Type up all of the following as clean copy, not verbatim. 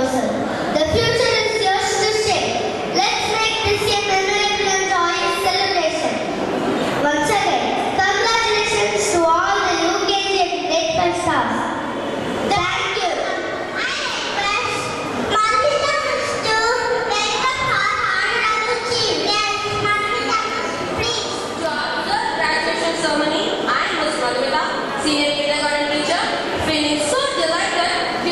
yourself. The future is yours to shape. Let's make this a memorable and joyous celebration. Once again, congratulations to all the UKG and grade 5 staff. Thank you. I request Mankita Miss to welcome our honorable chief guest. Mankita Miss, please. To our graduation ceremony, I am Ms. Madhumita, senior kindergarten teacher, feeling so delighted to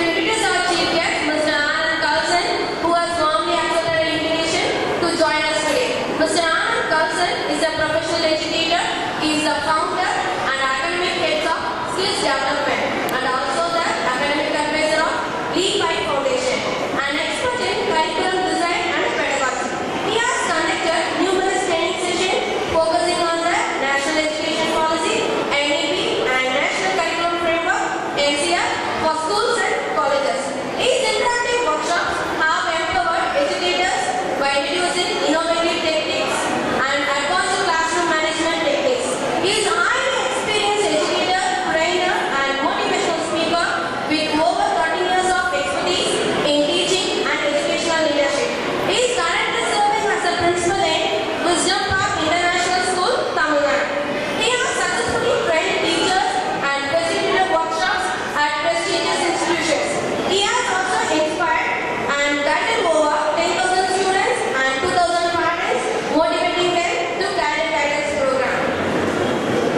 introduce our chief guest, Mr. Anand Carlson, who has warmly accepted our invitation to join us today. Mr. Anand Carlson is a professional educator. He is the founder and academic head of Skills Development and also the academic advisor of Leap 5 Foundation, an expert in curriculum design and pedagogy. He has conducted numerous training sessions focusing on the National Education Policy, NEP and National Curriculum Framework, NCR, for schools and colleges. His interactive workshops have empowered educators by introducing innovative techniques and advanced classroom management techniques. He is a highly experienced educator, trainer and motivational speaker with over 30 years of expertise in teaching and educational leadership. He is currently serving as a principal in Wisdom Park International School, Tamil Nadu. He has successfully trained teachers and facilitated workshops at prestigious institutions. He has also inspired and guided over 10,000 students and 2,000 parents, motivating them to career guidance program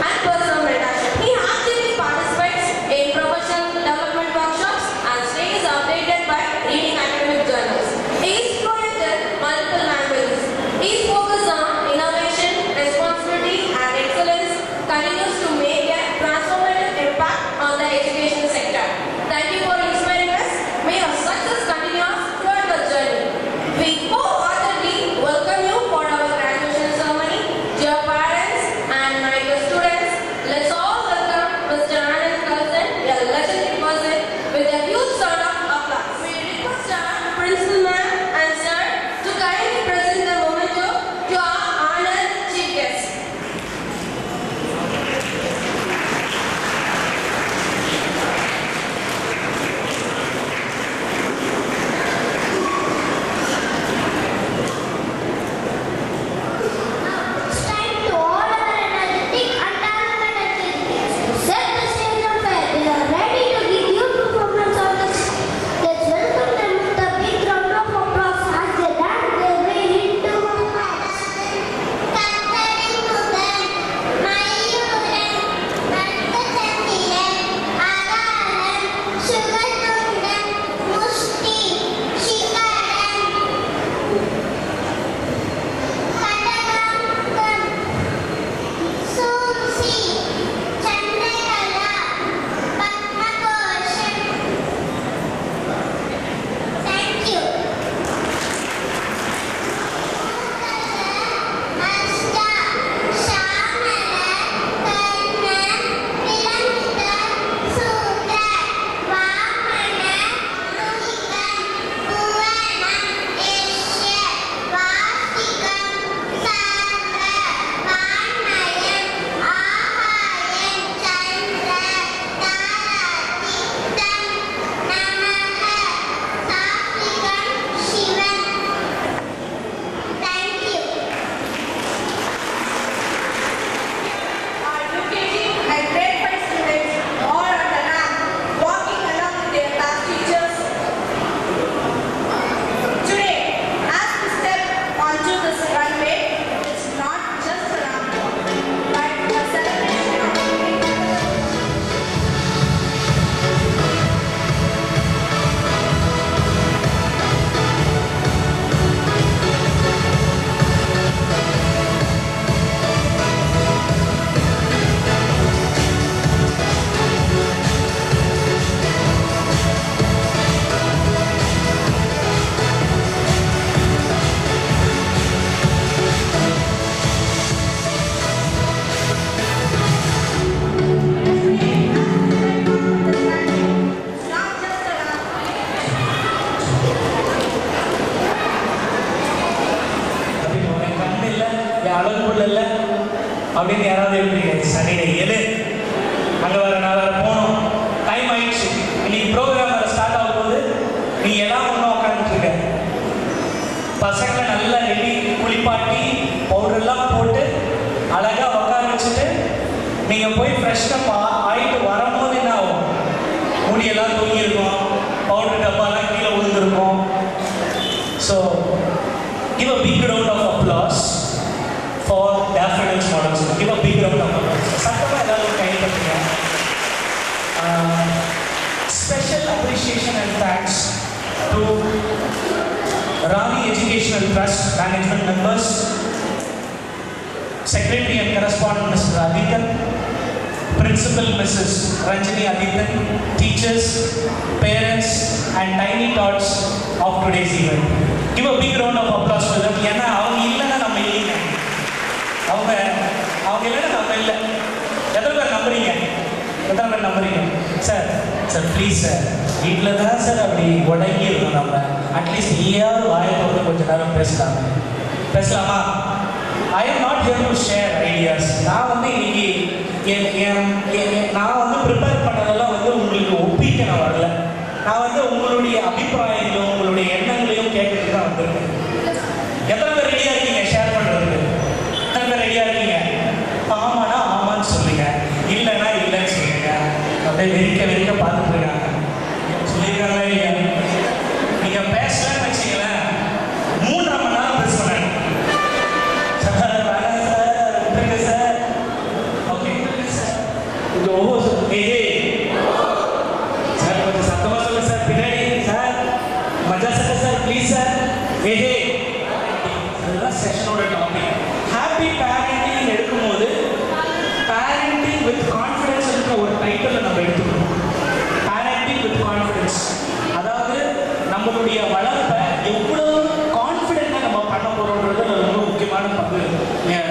and personal mentorship. He actively participates in professional development workshops and stays updated by reading academic journals. He is fluent in multiple languages. His focus on innovation, responsibility and excellence continues to make a transformative impact on the education sector. Thank you for inspiring us. May your success continue throughout the journey. We wholeheartedly welcome you for our graduation ceremony. Dear parents and my dear students, let's all welcome Mr. Anand Carlson, a legendary person, with a huge sound of applause. We request our principal ma'am and sir to kindly present the memento to our honored chief guest. It's time to all our energetic and talented activities. Set the stage on fire. They are ready to give you performance on the stage. Let's welcome them with a big round of applause as they dance their way into our hearts. Concerning to them, my children, Nandasandhiran, Agaram, Sugatundam, Musti, Shikaram, Kadagam, Sumsi, Chandrakala, Padmakosham. Thank you. Asta, Shamala, Karna, Vilamita, Sudra, Vamana, Muhikan, Puvanam, Esya, Vasikam, Sarva, Vanmayam, Ahayam, Chandra, Tarati, Tam, Namaha, Safikam, Shivam. Thank you. Our UKG and grade 5 students all on the ramp, walking along with their class teachers. Today, as we step onto this runway, it's not just a ramp walk, but a celebration of அப்படின்னு யாராவது எழுதுறீங்க சனிடே எது அங்கே வர நான் வேறு போகணும் time ஆயிடுச்சு இன்னைக்கு ப்ரோக்ராம் வேறு ஸ்டார்ட் ஆகும்போது நீ நீங்கள் போய் ஃப்ரெஷ்ஷப் ஆகிட்டு வரும்போது என்ன ஆகும்? முடியெல்லாம் தூங்கியிருக்கும், பவுடர் டப்பாலாம் கீழே விழுந்திருக்கும். So give a big round of applause for Daffodils Model School. Give a big round of applause. சத்தமாக எல்லாரும் கை தட்டுங்க. Special appreciation and thanks to Rani Educational Trust management members, Secretary and Correspondent Mr. Adithan, Principal Mrs. Ranjini Adithan, teachers, parents and tiny tots of today's event. Give a big round of applause to them. ஏன்னா அவங்க இல்லைன்னா நம்ம இல்லைங்க. அவங்க இல்லைன்னா நம்ம இல்லை. எத்தனை பேர் நம்புறீங்க? சார் ப்ளீஸ் சார், வீட்டில் தான் சார் அப்படி உடங்கி இருக்கோம். நம்ம அட்லீஸ்ட் ஈயாவது வாய்ப்பு கொஞ்சம் நேரம் பேசலாமா? I am not here to share ideas. நான் வந்து இன்னைக்கு நான் வந்து ப்ரிப்பேர் பண்ணதெல்லாம் வந்து உங்களுக்கு ஒப்பிக்க நான் வரல. நான் வந்து உங்களுடைய அபிப்பிராயங்களும் உங்களுடைய எண்ணங்களையும் கேட்கறதுக்கு தான் வந்திருக்கேன். எத்தனை பேர் ரெடியாக இருக்கீங்க ஷேர் பண்ணுறதுக்கு? எத்தனை பேர் ரெடியாக இருக்கீங்க? ஆமாண்ணா ஆமான்னு சொல்லுங்க, இல்லைன்னா இல்லைன்னு சொல்லுங்க. அப்படியே வெறிக்க பார்த்துட்டு இருக்காங்க. சொல்லியிருக்காங்களா இல்லையா? நீங்கள் பேசலன்னு வச்சிங்களேன், 3.5 மணி நேரம் பேச சொன்னாங்க. சார் வேணாம் சார், விட்டுருங்க சார். ஓகே சார், சார் கொஞ்சம் சத்தமாக சொல்லுங்க சார். பின்னாடி சார் மஜா சார் ப்ளீஸ் சார். அதுதான் செஷனோட டாபிக். ஹாப்பி பேரண்டிங் எடுக்கும்போது பேரண்டிங் வித் கான்ஃபிடன்ஸ் இருக்கிற ஒரு டைட்டில் நம்ம எடுத்துக்கணும். பேரண்டிங் வித் கான்ஃபிடன்ஸ், அதாவது நம்மளுடைய வளர்ப்பை எவ்வளோ கான்ஃபிடென்ட்டாக நம்ம பண்ண போகிறோன்றது ரொம்ப முக்கியமான பங்கு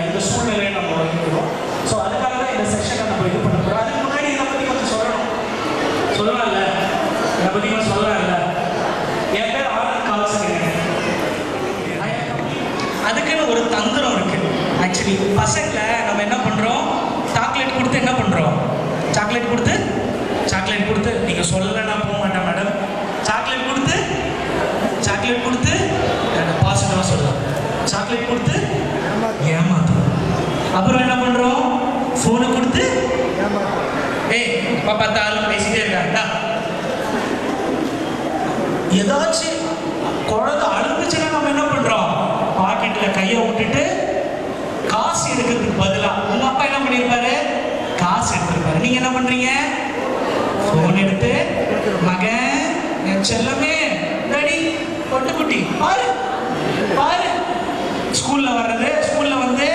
இந்த சூழ்நிலையை நம்ம வகிக்கிறோம். ஸோ அதுக்காக தான் இந்த செஷனை நம்ம இது பண்ண போகிறோம். அதுக்கு முன்னாடி இதை பற்றி கொஞ்சம் சொல்லலாம்ல, இதை பற்றி கொஞ்சம் சொல்லலாம்ல. என் பேர் ஆனந்த் கால்சன். அதுக்குன்னு ஒரு தந்திரம் இருக்கு. ஆக்சுவலி பசங்களை நம்ம என்ன பண்ணுறோம், சாக்லேட் கொடுத்து என்ன பண்ணுறோம், சாக்லேட் கொடுத்து நீங்கள் சொல்லலைன்னா போக மாட்டேன் மேடம். சாக்லேட் கொடுத்து பாசிட்டிவாக சொல்லலாம். சாக்லேட் கொடுத்து ஏமாத்தும். அப்புறம் என்ன பண்ணுறோம், ஃபோனை கொடுத்து பார்த்தாலும் பேசிட்டே இருக்காங்க. ஏதாச்சும் குழந்தை அழுந்துச்சுன்னா நம்ம என்ன பண்ணுறோம், பாக்கெட்டில் கையை விட்டுட்டு காசு எடுக்கிறதுக்கு பதிலாக உங்கள் அப்பா என்ன பண்ணியிருப்பாரு, காசு எடுத்துருப்பாரு. நீங்கள் என்ன பண்ணுறீங்க, ஃபோன் எடுத்து மகன் என் செல்லமே ரெடி பொட்டுக்குட்டி பாரு ஸ்கூலில் வர்றது. ஸ்கூலில் வந்து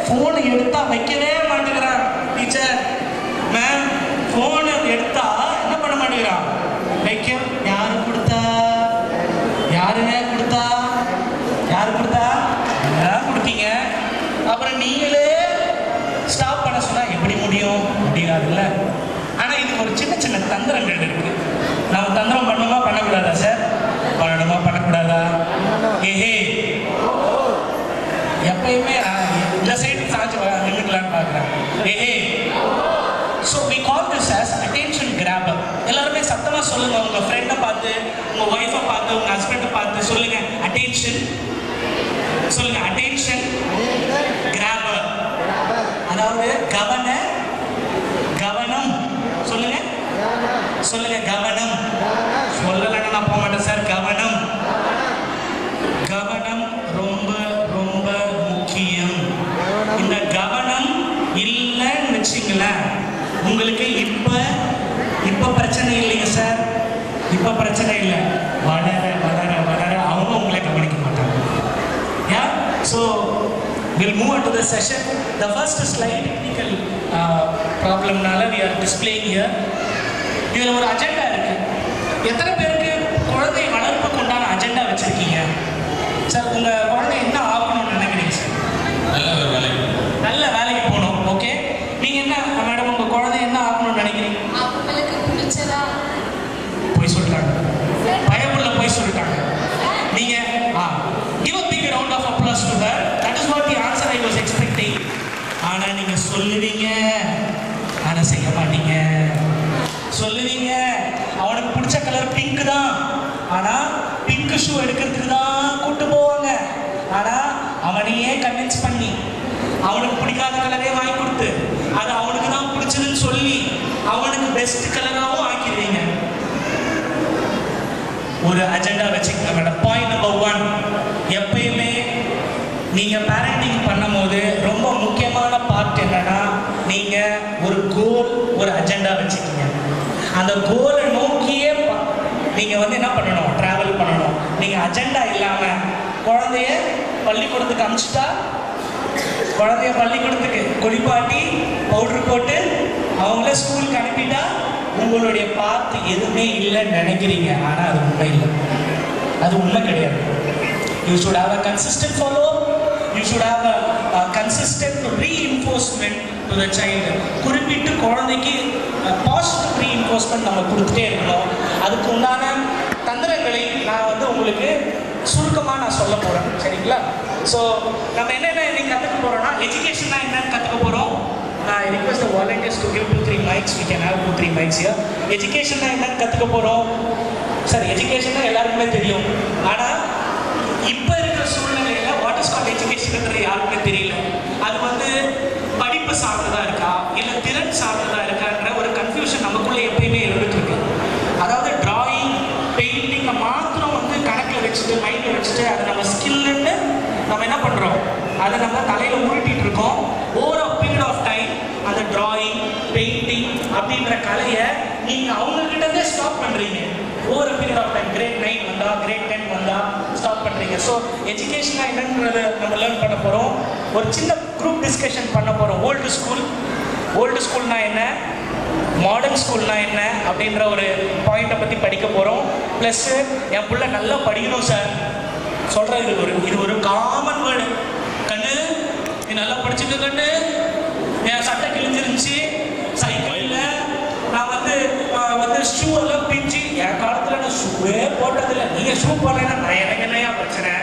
ஃபோன் எடுத்தா வைக்கவே மாட்டேங்கிறான் டீச்சர். மேம் ஃபோனை எடுத்தா என்ன பண்ண மாட்டேங்கிறான், வைக்க. யாரு கொடுத்தா கொடுத்தீங்க. அப்புறம் நீங்களே ஸ்டாப் பண்ண சொன்னா எப்படி முடியும், முடியாதுல்ல. ஆனால் இதுக்கு ஒரு சின்ன தந்திரங்கள் இருக்கு. நம்ம தந்திரம் பண்ணணுமா பண்ணக்கூடாதா சார்? பண்ணணுமா பண்ணக்கூடாதா? எப்பயுமே இந்த சைடு சாஞ்சு நின்றுக்கலான்னு பார்க்குறேன். So we call this as attention grabber. எல்லாருமே சத்தமாக சொல்லுங்க, உங்கள் ஃப்ரெண்டை பார்த்து, உங்கள் ஒய்ஃபை பார்த்து, உங்கள் ஹஸ்பண்டை பார்த்து சொல்லுங்க attention. சொல்லுங்க attention grabber. அதாவது கவனம். சொல்லுங்க கவனம். சொல்லலைன்னா நான் போக மாட்டேன் சார். கவனம் ரொம்ப ரொம்ப முக்கியம். இந்த கவனம் இல்லைன்னு வச்சிங்களேன், உங்களுக்கு இப்ப பிரச்சனை இல்லைங்க சார். இப்ப பிரச்சனை இல்லை, வளர அவங்க உங்களை கவனிக்க மாட்டாங்க. Yeah, so we'll move on to the session. The first slide technical problemனால we are displaying here. இதுல ஒரு அஜெண்டா இருக்கு. எத்தனை பேருக்கு குழந்தை வளர்ப்புக்கு உண்டான அஜெண்டா வச்சிருக்கீங்க சார்? உங்க குழந்தை என்ன ஆகணும்னு நினைக்கிறீங்க சார்? நல்ல வேலைக்கு போகணும். ஓகே, நீங்க என்ன மேடம், உங்க குழந்தை என்ன ஆகணும்னு நினைக்கிறீங்க? அவங்களுக்கு பிடிச்சதா போய் சொல்லிட்டாங்க, பயமுள்ள போய் சொல்லிட்டாங்க. நீங்க give a big round of applause to her. That is what the answer I was expecting. ஆனா நீங்க சொல்லுவீங்க, ஆனா செய்ய மாட்டீங்க. சொல்லுவீங்க அவனுக்கு பிடிச்ச கலர் பிங்க் தான், ஆனா பிங்க் ஷூ எடுக்கிறதுக்கு தான் கூட்டு போவாங்க. ஆனா அவனையே கன்வின்ஸ் பண்ணி அவனுக்கு பிடிக்காத கலரே வாங்கி கொடுத்து அது அவனுக்கு தான் பிடிச்ச பெஸ்ட் கலராகவும் ஆக்கிடுவீங்க. ஒரு அஜெண்டா வச்சுக்கோங்க மேடம். பாயிண்ட் நம்பர் 1, எப்பயுமே நீங்கள் பேரண்டிங் பண்ணும்போது ரொம்ப முக்கியமான பார்ட் என்னன்னா, நீங்கள் ஒரு கோல், ஒரு அஜெண்டா வச்சுக்கோங்க. அந்த கோலை நோக்கியே நீங்கள் வந்து என்ன பண்ணணும், ட்ராவல் பண்ணணும். நீங்கள் அஜெண்டா இல்லாமல் குழந்தைய பள்ளிக்கூடத்துக்கு அனுப்பிச்சிட்டா, குழந்தைய பள்ளிக்கூடத்துக்கு குளிப்பாட்டி பவுடர் போட்டு அவங்கள ஸ்கூலுக்கு அனுப்பிட்டா உங்களுடைய பார்த்து எதுவுமே இல்லைன்னு நினைக்கிறீங்க. ஆனால் அது உண்மை இல்லை, அது உண்மை கிடையாது. You should have a consistent follow, you should have a consistent reinforcement to the child. குறிப்பிட்டு குழந்தைக்கு பாசிட்டிவ் ரீஇன்ஃபோர்ஸ்மெண்ட் நம்ம கொடுத்துட்டே இருக்கணும். அதுக்கு உண்டான தந்திரங்களை நான் வந்து உங்களுக்கு சுருக்கமாக நான் சொல்ல போகிறேன், சரிங்களா? ஸோ நம்ம என்னென்ன இன்னைக்கு கற்றுக்க போகிறோம்னா, எஜுகேஷன்னா என்னன்னு கற்றுக்க போகிறோம். I request the volunteers to give 2-3 mics. We can have 2-3 mics here. எஜுகேஷன்னா என்னன்னு கற்றுக்க போகிறோம். சார், எஜுகேஷன்னா எல்லாருக்குமே தெரியும். ஆனால் இப்போ இருக்கிற சூழ்நிலையில் வாட் இஸ் கால்ட் எஜுகேஷன்ன்றது யாருக்குமே தெரியல. அது வந்து படிப்பு சார்ந்ததாக இருக்கா இல்லை திறன் சார்ந்ததாக இருக்கான்ற ஒரு கன்ஃபியூஷன் நமக்குள்ளே எப்பயுமே இருந்துட்டு இருக்கு. அதாவது டிராயிங், பெயிண்டிங்கை மாத்திரம் வந்து கணக்கில் வச்சுட்டு மைண்டில் வச்சுட்டு அதை நம்ம ஸ்கில்லுன்னு நம்ம என்ன பண்ணுறோம், அதை நம்ம தலையில் உருட்டிட்டு இருக்கோம். Over a period of time அந்த டிராயிங், பெயிண்டிங் அப்படின்ற கலையை நீங்கள் அவங்கக்கிட்டே ஸ்டாப் பண்ணுறீங்க. Over a period of time grade 9 வந்தா, கிரேட் 10 வந்தா ஸ்டாப் பண்ணுறீங்க. ஸோ எஜுகேஷனாக என்னன்றதை நம்ம லேர்ன் பண்ண போகிறோம். ஒரு சின்ன குரூப் டிஸ்கஷன் பண்ண போகிறோம். ஓல்டு ஸ்கூல்னா என்ன, மாடர்ன் ஸ்கூல்னா என்ன அப்படின்ற ஒரு பாயிண்ட்டை பற்றி படிக்க போகிறோம். ப்ளஸ்ஸு என் பிள்ளை நல்லா படிக்கணும் சார் சொல்கிறேன். இது ஒரு காமன் வேர்டு. கண்ணு, நீ நல்லா படிச்சுட்டு கண்ணு, என் சட்டை கிழிஞ்சிருந்துச்சு, சைக்கிளில் நான் வந்து ஷூ எல்லாம் பிஞ்சு, என் காலத்தில் நான் ஷூவே போட்டதில்லை, நீங்கள் ஷூ போடலைன்னா நான் எனக்கு என்னையா பிரச்சனை?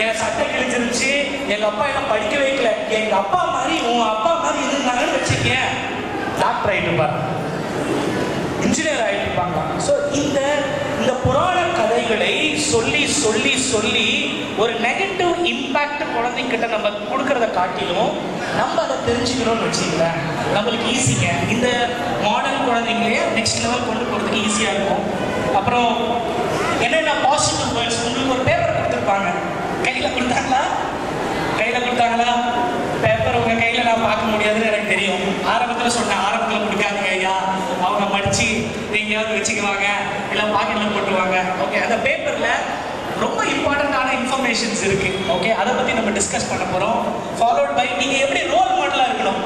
என் சட்டை கிழிஞ்சிருந்துச்சு, எங்கள் அப்பா என்ன படிக்க வைக்கல, எங்கள் அப்பா மாதிரி உன் அப்பா மாதிரி இருந்தாங்கன்னு வச்சுக்கேன், டாக்டர் ஆகிட்டுப்பாங்க, இன்ஜினியர் ஆகிட்டுருப்பாங்க. ஸோ இந்த புராண கதைகளை சொல்லி சொல்லி சொல்லி ஒரு நெகட்டிவ் இம்பேக்ட் குழந்தைங்கிட்ட நம்ம கொடுக்கறத காட்டிலும் நம்ம அதை தெரிஞ்சுக்கணும்னு வச்சுங்களேன், நம்மளுக்கு ஈஸிங்க. இந்த மாடர்ன் குழந்தைங்களே நெக்ஸ்ட் லெவல் கொண்டு போகிறதுக்கு ஈஸியாக இருக்கும். அப்புறம் என்னென்ன பாசிட்டிவ் வேர்ட்ஸ், உங்களுக்கு ஒரு பேப்பர் கொடுத்துருப்பாங்க, கையில் கொடுத்தாங்களா பேப்பர் உங்கள் கையில் நான் பார்க்க முடியாதுன்னு எனக்கு தெரியும். ஆரம்பத்தில் சொன்னேன், ஆரம்பத்தில் கொடுக்காதீங்க ஐயா, அவங்க மடித்து எங்கேயாவது வச்சுக்குவாங்க, இல்லை பாக்கெட்டில் போட்டுருவாங்க. ஓகே, அந்த பேப்பரில் ரொம்ப இம்பார்ட்டண்ட்டான இன்ஃபர்மேஷன்ஸ் இருக்குது. ஓகே, அதை பற்றி நம்ம டிஸ்கஸ் பண்ண போகிறோம். ஃபாலோட் பை நீங்கள் எப்படி ரோல் மாடலாக இருக்கணும்,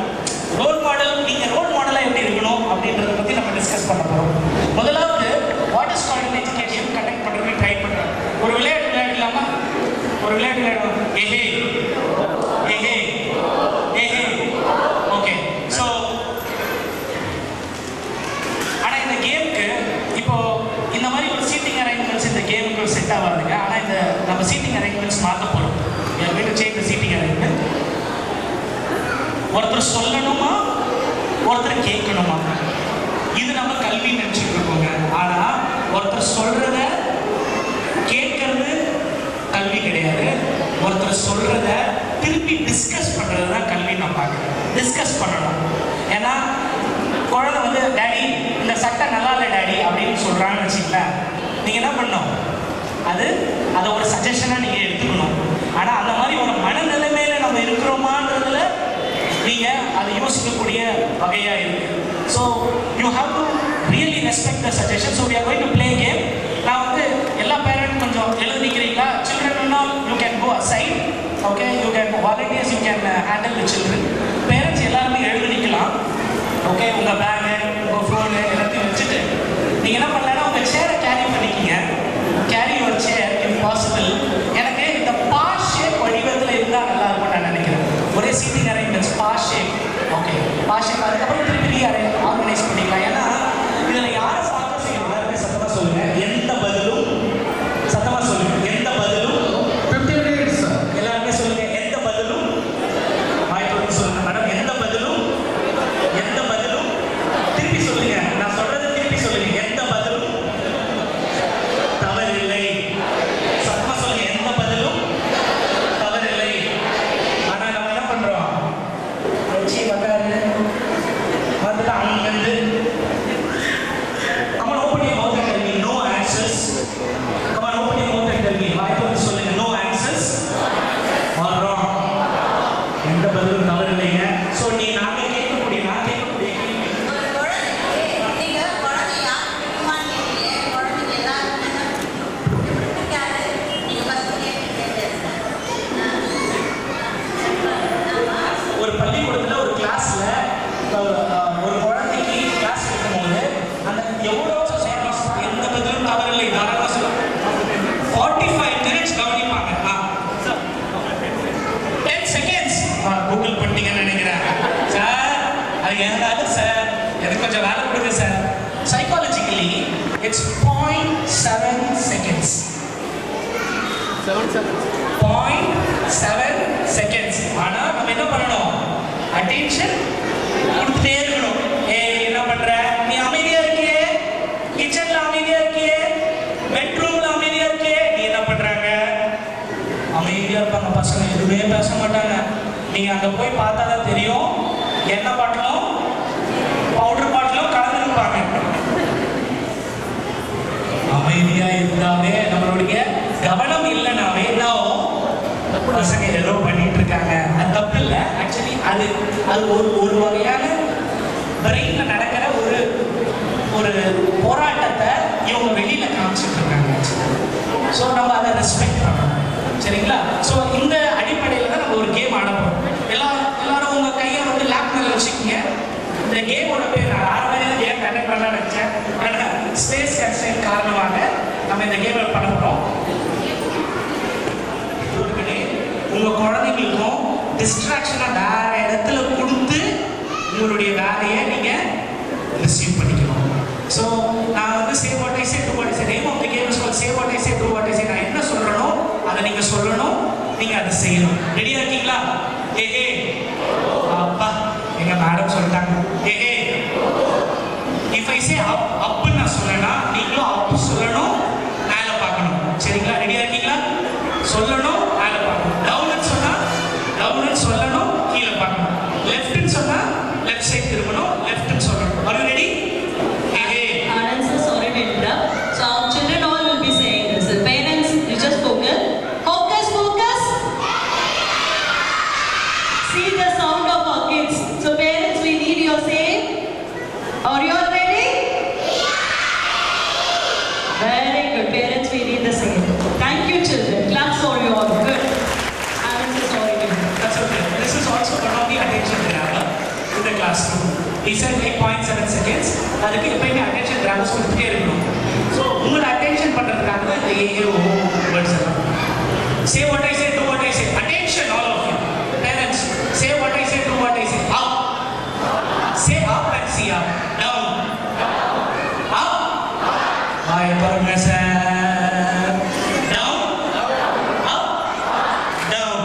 நீங்கள் ரோல் மாடலாக எப்படி இருக்கணும் அப்படின்றத பற்றி நம்ம டிஸ்கஸ் பண்ண போகிறோம். முதலாவது what is called education conduct பண்ணுறதுக்கு ட்ரை பண்ணுறேன். ஒரு விளையாட்டு விளையாடலாமா? ஒரு விளையாட்டு விளையாடுவோம். ஏஹே ஓகே. ஸோ ஆனால் இந்த கேமுக்கு இப்போ இந்த மாதிரி ஒரு சீட்டிங் அரேஞ்ச்மெண்ட்ஸ் இந்த கேமுக்கு செட் ஆகாதுங்க. ஆனால் இந்த நம்ம சீட்டிங் அரேஞ்ச்மெண்ட்ஸ் மாற்ற போகிறோம். Change seating arrangement. ஒருத்தர் சொல்லணுமா, ஒருத்தர் கேட்கணுமா? இது நம்ம கல்வி நினைச்சுட்டு இருக்கோங்க. ஆனால் ஒருத்தர் சொல்றத கேட்கறது கல்வி கிடையாது. ஒருத்தர் சொல்றத திருப்பி டிஸ்கஸ் பண்றது தான் கல்வி. நான் பார்க்குறேன், டிஸ்கஸ் பண்ணணும். ஏன்னா குழந்தை வந்து டேடி இந்த சட்டை நல்லா இல்லை டேடி அப்படின்னு சொல்றாங்கன்னு வச்சுங்களேன், நீங்க என்ன பண்ணணும், அதை ஒரு சஜஷனாக நீங்கள் எடுத்துக்கணும். ஆனால் அந்த மாதிரி ஒரு மனநிலைமையில நம்ம இருக்கிறோமான்றதுல நீங்கள் அதை யோசிக்கக்கூடிய வகையாக இருக்கு. So you have to really respect the suggestion. So we are going to play game. நான் வந்து எல்லா பேரண்ட் கொஞ்சம் எழுதிக்கிறீங்களா? Children you can go aside. Okay, you can volunteers, you can handle the children. Parents எல்லாருமே எழுதிக்கலாம். Okay, உங்கள் bag, உங்கள் phone எல்லாத்தையும் வச்சுட்டு நீங்கள் என்ன பண்ணலன்னா உங்கள் சேரை கேரி பண்ணிக்கிங்க. Carry your chair if possible. எனக்கு இந்த பாஸ் ஷேப் வடிவத்தில் இருந்தால் நல்லா இருக்கும்னு நான் நினைக்கிறேன். ஒரே seating arrangements pass shape. Okay, pass shape. அதுக்கப்புறம் திருப்பி ஆர்கனைஸ் பண்ணிக்கலாம். ஏன்னா இதில் யாரை ஃபாலோ செய்யணும்? எல்லாருமே சத்தமாக சொல்லுங்கள். எந்த பதிலும் சத்தமாக சொல்லுங்கள். எந்த பதிலும் 15 minutes. எல்லாருமே சொல்லுங்கள். எந்த பதிலும் வாய்ப்பு சொல்லுங்கள் மேடம். எந்த பதிலும் திருப்பி சொல்லுங்க. நான் சொல்றதை திருப்பி சொல்லுங்க. எந்த பதிலும் தவறில்லை. சத்தமா சொல்லுங்க. எந்த பதிலும் தவறில்லை. ஆனா நம்ம என்ன பண்றோம், வச்சு உக்காரு வந்துட்டு அங்கிருந்து It's 0.7 seconds. 0.7 seconds. ஆனா நம்ம என்ன பண்ணணும்? Attention கொடுத்துட்டே இருக்கணும். ஏய் என்ன பண்ற? நீ அமைதியா இருக்கியே, கிச்சன்ல அமைதியா இருக்கியே, பெட்ரூம்ல அமைதியா இருக்கியே, நீ என்ன பண்றாங்க? அமைதியா இருப்பாங்க பசங்க, எதுவுமே பேச மாட்டாங்க. நீங்க அங்க போய் பார்த்தா தான் தெரியும், எண்ணெய் பாட்டிலும் பவுடர் பாட்டிலும் கலந்துருப்பாங்க. அமைதியா இருந்தாவே நம்மளுடைய கவனம் இல்லைனாவே பசங்க ஏதோ பண்ணிட்டு இருக்காங்க. அது தப்பு இல்லை. ஆக்சுவலி அது ஒரு வகையான பிரெயின்ல நடக்கிற ஒரு போராட்டத்தை இவங்க வெளியில காமிச்சிட்டு இருக்காங்க. ஸோ நம்ம அதை ரெஸ்பெக்ட் பண்ணணும். சரிங்களா? ஸோ இந்த அடிப்படையில் தான் நம்ம ஒரு கேம் ஆட போகிறோம். எல்லாரும் உங்க கையை வந்து லேப் மேல வச்சுக்கோங்க. இந்த கேமோட பேர் நான் 6 மணி கேம் கண்டக்ட் பண்ண நினைச்சேன். ஆனால் ஸ்பேஸ் கன்ஸ்ட்ரெயின் காரணமாக நம்ம இந்த கேமை பண்ண போகிறோம். உங்க குழந்தைங்களுக்கும் டிஸ்ட்ராக்ஷனை வேற இடத்துல கொடுத்து உங்களுடைய வேலையை நீங்க ரிசீவ் பண்ணிக்கணும். ஸோ நான் வந்து say what I say to what I say, name of the game is called say what I say to what I say. நான் என்ன சொல்றேனோ அதை நீங்க சொல்லணும், நீங்க அதை செய்யணும். ரெடியா இருக்கீங்களா? ஏ அப்பா எங்க மேடம் சொல்லிட்டாங்க. ஏ இஃப் ஐ சே அப் அப்னு நான் சொன்னேன்னா நீங்களும் அப் சொல்லணும், மேலே பார்க்கணும். சரிங்களா? ரெடியா இருக்கீங்களா? சொல்லணும், மேலே பார்க்கணும். டவுன்னு சொன்னா டவுன்னு சொல்லணும், கீழே பார்க்கணும். லெஃப்ட்னு சொன்னா லெஃப்ட் சைடு திரும்பணும், லெஃப்ட்னு சொல்லணும். R you ready? Anand sir, sorry to interrupt. So our children all will be saying this. The parents, you just focus. Focus, focus. See the sound of our kids. So parents, we need your say. Are you all ready? Very good. Parents, we need the same. Thank you, children. Claps for you all. Good. Anand sir, sorry to interrupt. That's okay. This is also one of the attention grabber in the classroom. He said 8.7 seconds. அதுக்கு எப்பயுமே attention grabbers கொடுத்துட்டே இருக்கணும். So உங்களோட attention பண்ணுறதுக்காக தான் இந்த AAO words எல்லாம். Say what I say, do what I say. Attention, all of you. Parents, say what I say, do what I say. Up. Say up and see up. Down. Up. Bye, Parmesar. Down. Up. Down.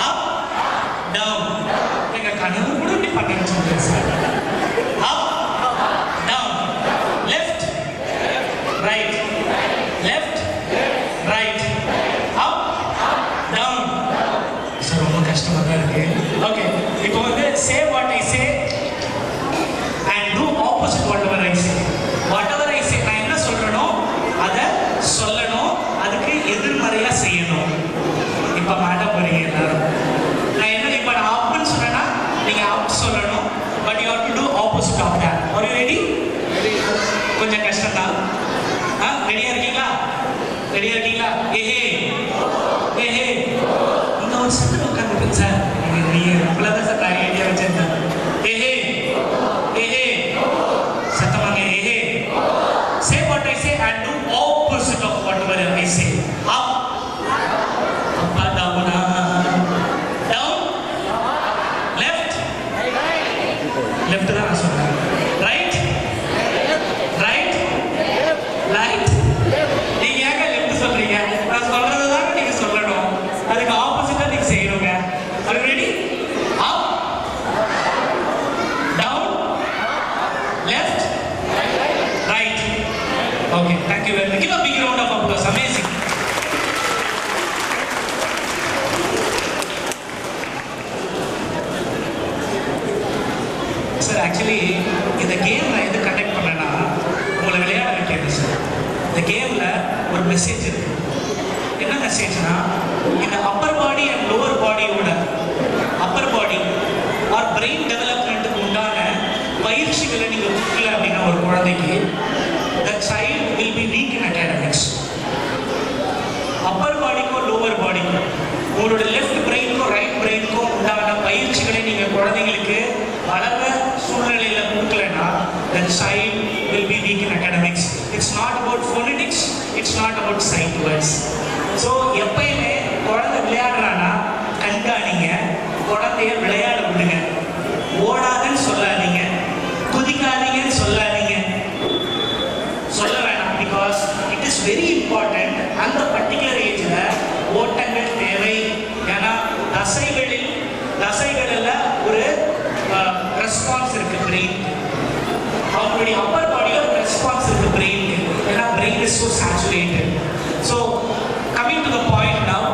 Up. Down. எங்க கனவு கூட இப்படி பண்ணி சொல்றேன் sir. Up. Down. Left. Right. Left. Right. Up. Down. Sir ரொம்ப கஷ்டமா தான் இருக்கு. ஓகே, இப்போ வந்து say what I say and do opposite whatever I say. Whatever I say, நான் என்ன சொல்றேனோ அதை சொல்லணும், அதுக்கு எதிர்மறையா செய்யணும். இப்போ மாட்ட போறீங்க எல்லாரும். நான் என்ன இப்போ நான் அப்னு சொன்னேன்னா நீங்க அப் சொல்லணும், but you have to do opposite of that. Are you ready? கொஞ்சம் கஷ்டம் தான். ரெடியா இருக்கீங்களா? ரெடியா இருக்கீங்களா? ஏஹே ஏஹே இந்த ஒரு சத்தம் உட்காந்துருக்கு சார். நீங்க அவ்வளோதான் சார் நான் ஐடியா வச்சிருந்தேன். ஏஹே ஏஹே சத்தமாங்க. ஏஹே say what I say and do opposite of whatever I say. Up. Up, down, down. Left. Left தான் நான் சொல்றேன். Right. Right. Right. நீங்க ஏங்க லெஃப்ட் சொல்றீங்க? நான் சொல்றது தான் நீங்க சொல்லணும். அதுக்கு ஆப்போசிட்டா நீங்க செய்யணுங்க. Are you ready? Up. Down. Left. Right. Okay, thank you very much. Give a big round of applause. Amazing. Sir actually இந்த கேம் நான் எது கண்டக்ட் பண்ணேன்னா உங்களை விளையாட வைக்கிறது சார். இந்த கேமில் ஒரு மெசேஜ் இருக்கு. என்ன மெசேஜ்னா, இந்த அப்பர் பாடி அண்ட் லோவர் பாடியோட அப்பர் பாடி ஆர் பிரெயின் டெவலப்மெண்ட்டுக்கு உண்டான பயிற்சிகளை நீங்கள் கொடுக்கல அப்படின்னா ஒரு குழந்தைக்கு, the child will be weak in academics. Upper பாடிக்கும் லோவர் பாடிக்கும் உங்களோட லெஃப்ட் பிரெயினுக்கும் ரைட் பிரெயினுக்கும் உண்டான பயிற்சிகளை நீங்கள் குழந்தைங்களுக்கு வளர சூழ்நிலையில் கொடுக்கலன்னா the child will be weak in academics. It's not about phonetics, it's not about sight words. So எப்பயுமே குழந்தை விளையாடுறான்னா கண்காணிங்க, குழந்தைய விளையாட விடுங்க. ஓடாதுன்னு சொல்லாதீங்க, குதிக்காதீங்கன்னு சொல்லாதீங்க, சொல்ல வேண்டாம். இம்பார்ட்டன்ட். அந்த பர்டிகுலர் ஏஜில் ஓட்டங்கள் தேவை. ஏன்னா தசைகளில் ஒரு ரெஸ்பான்ஸ் இருக்கு பிரெயின். அவங்களுடைய அப்பர் பாடியில் ஒரு ரெஸ்பான்ஸ் இருக்கு பிரெயின். ஏன்னா brain is so saturated. So coming to the point now,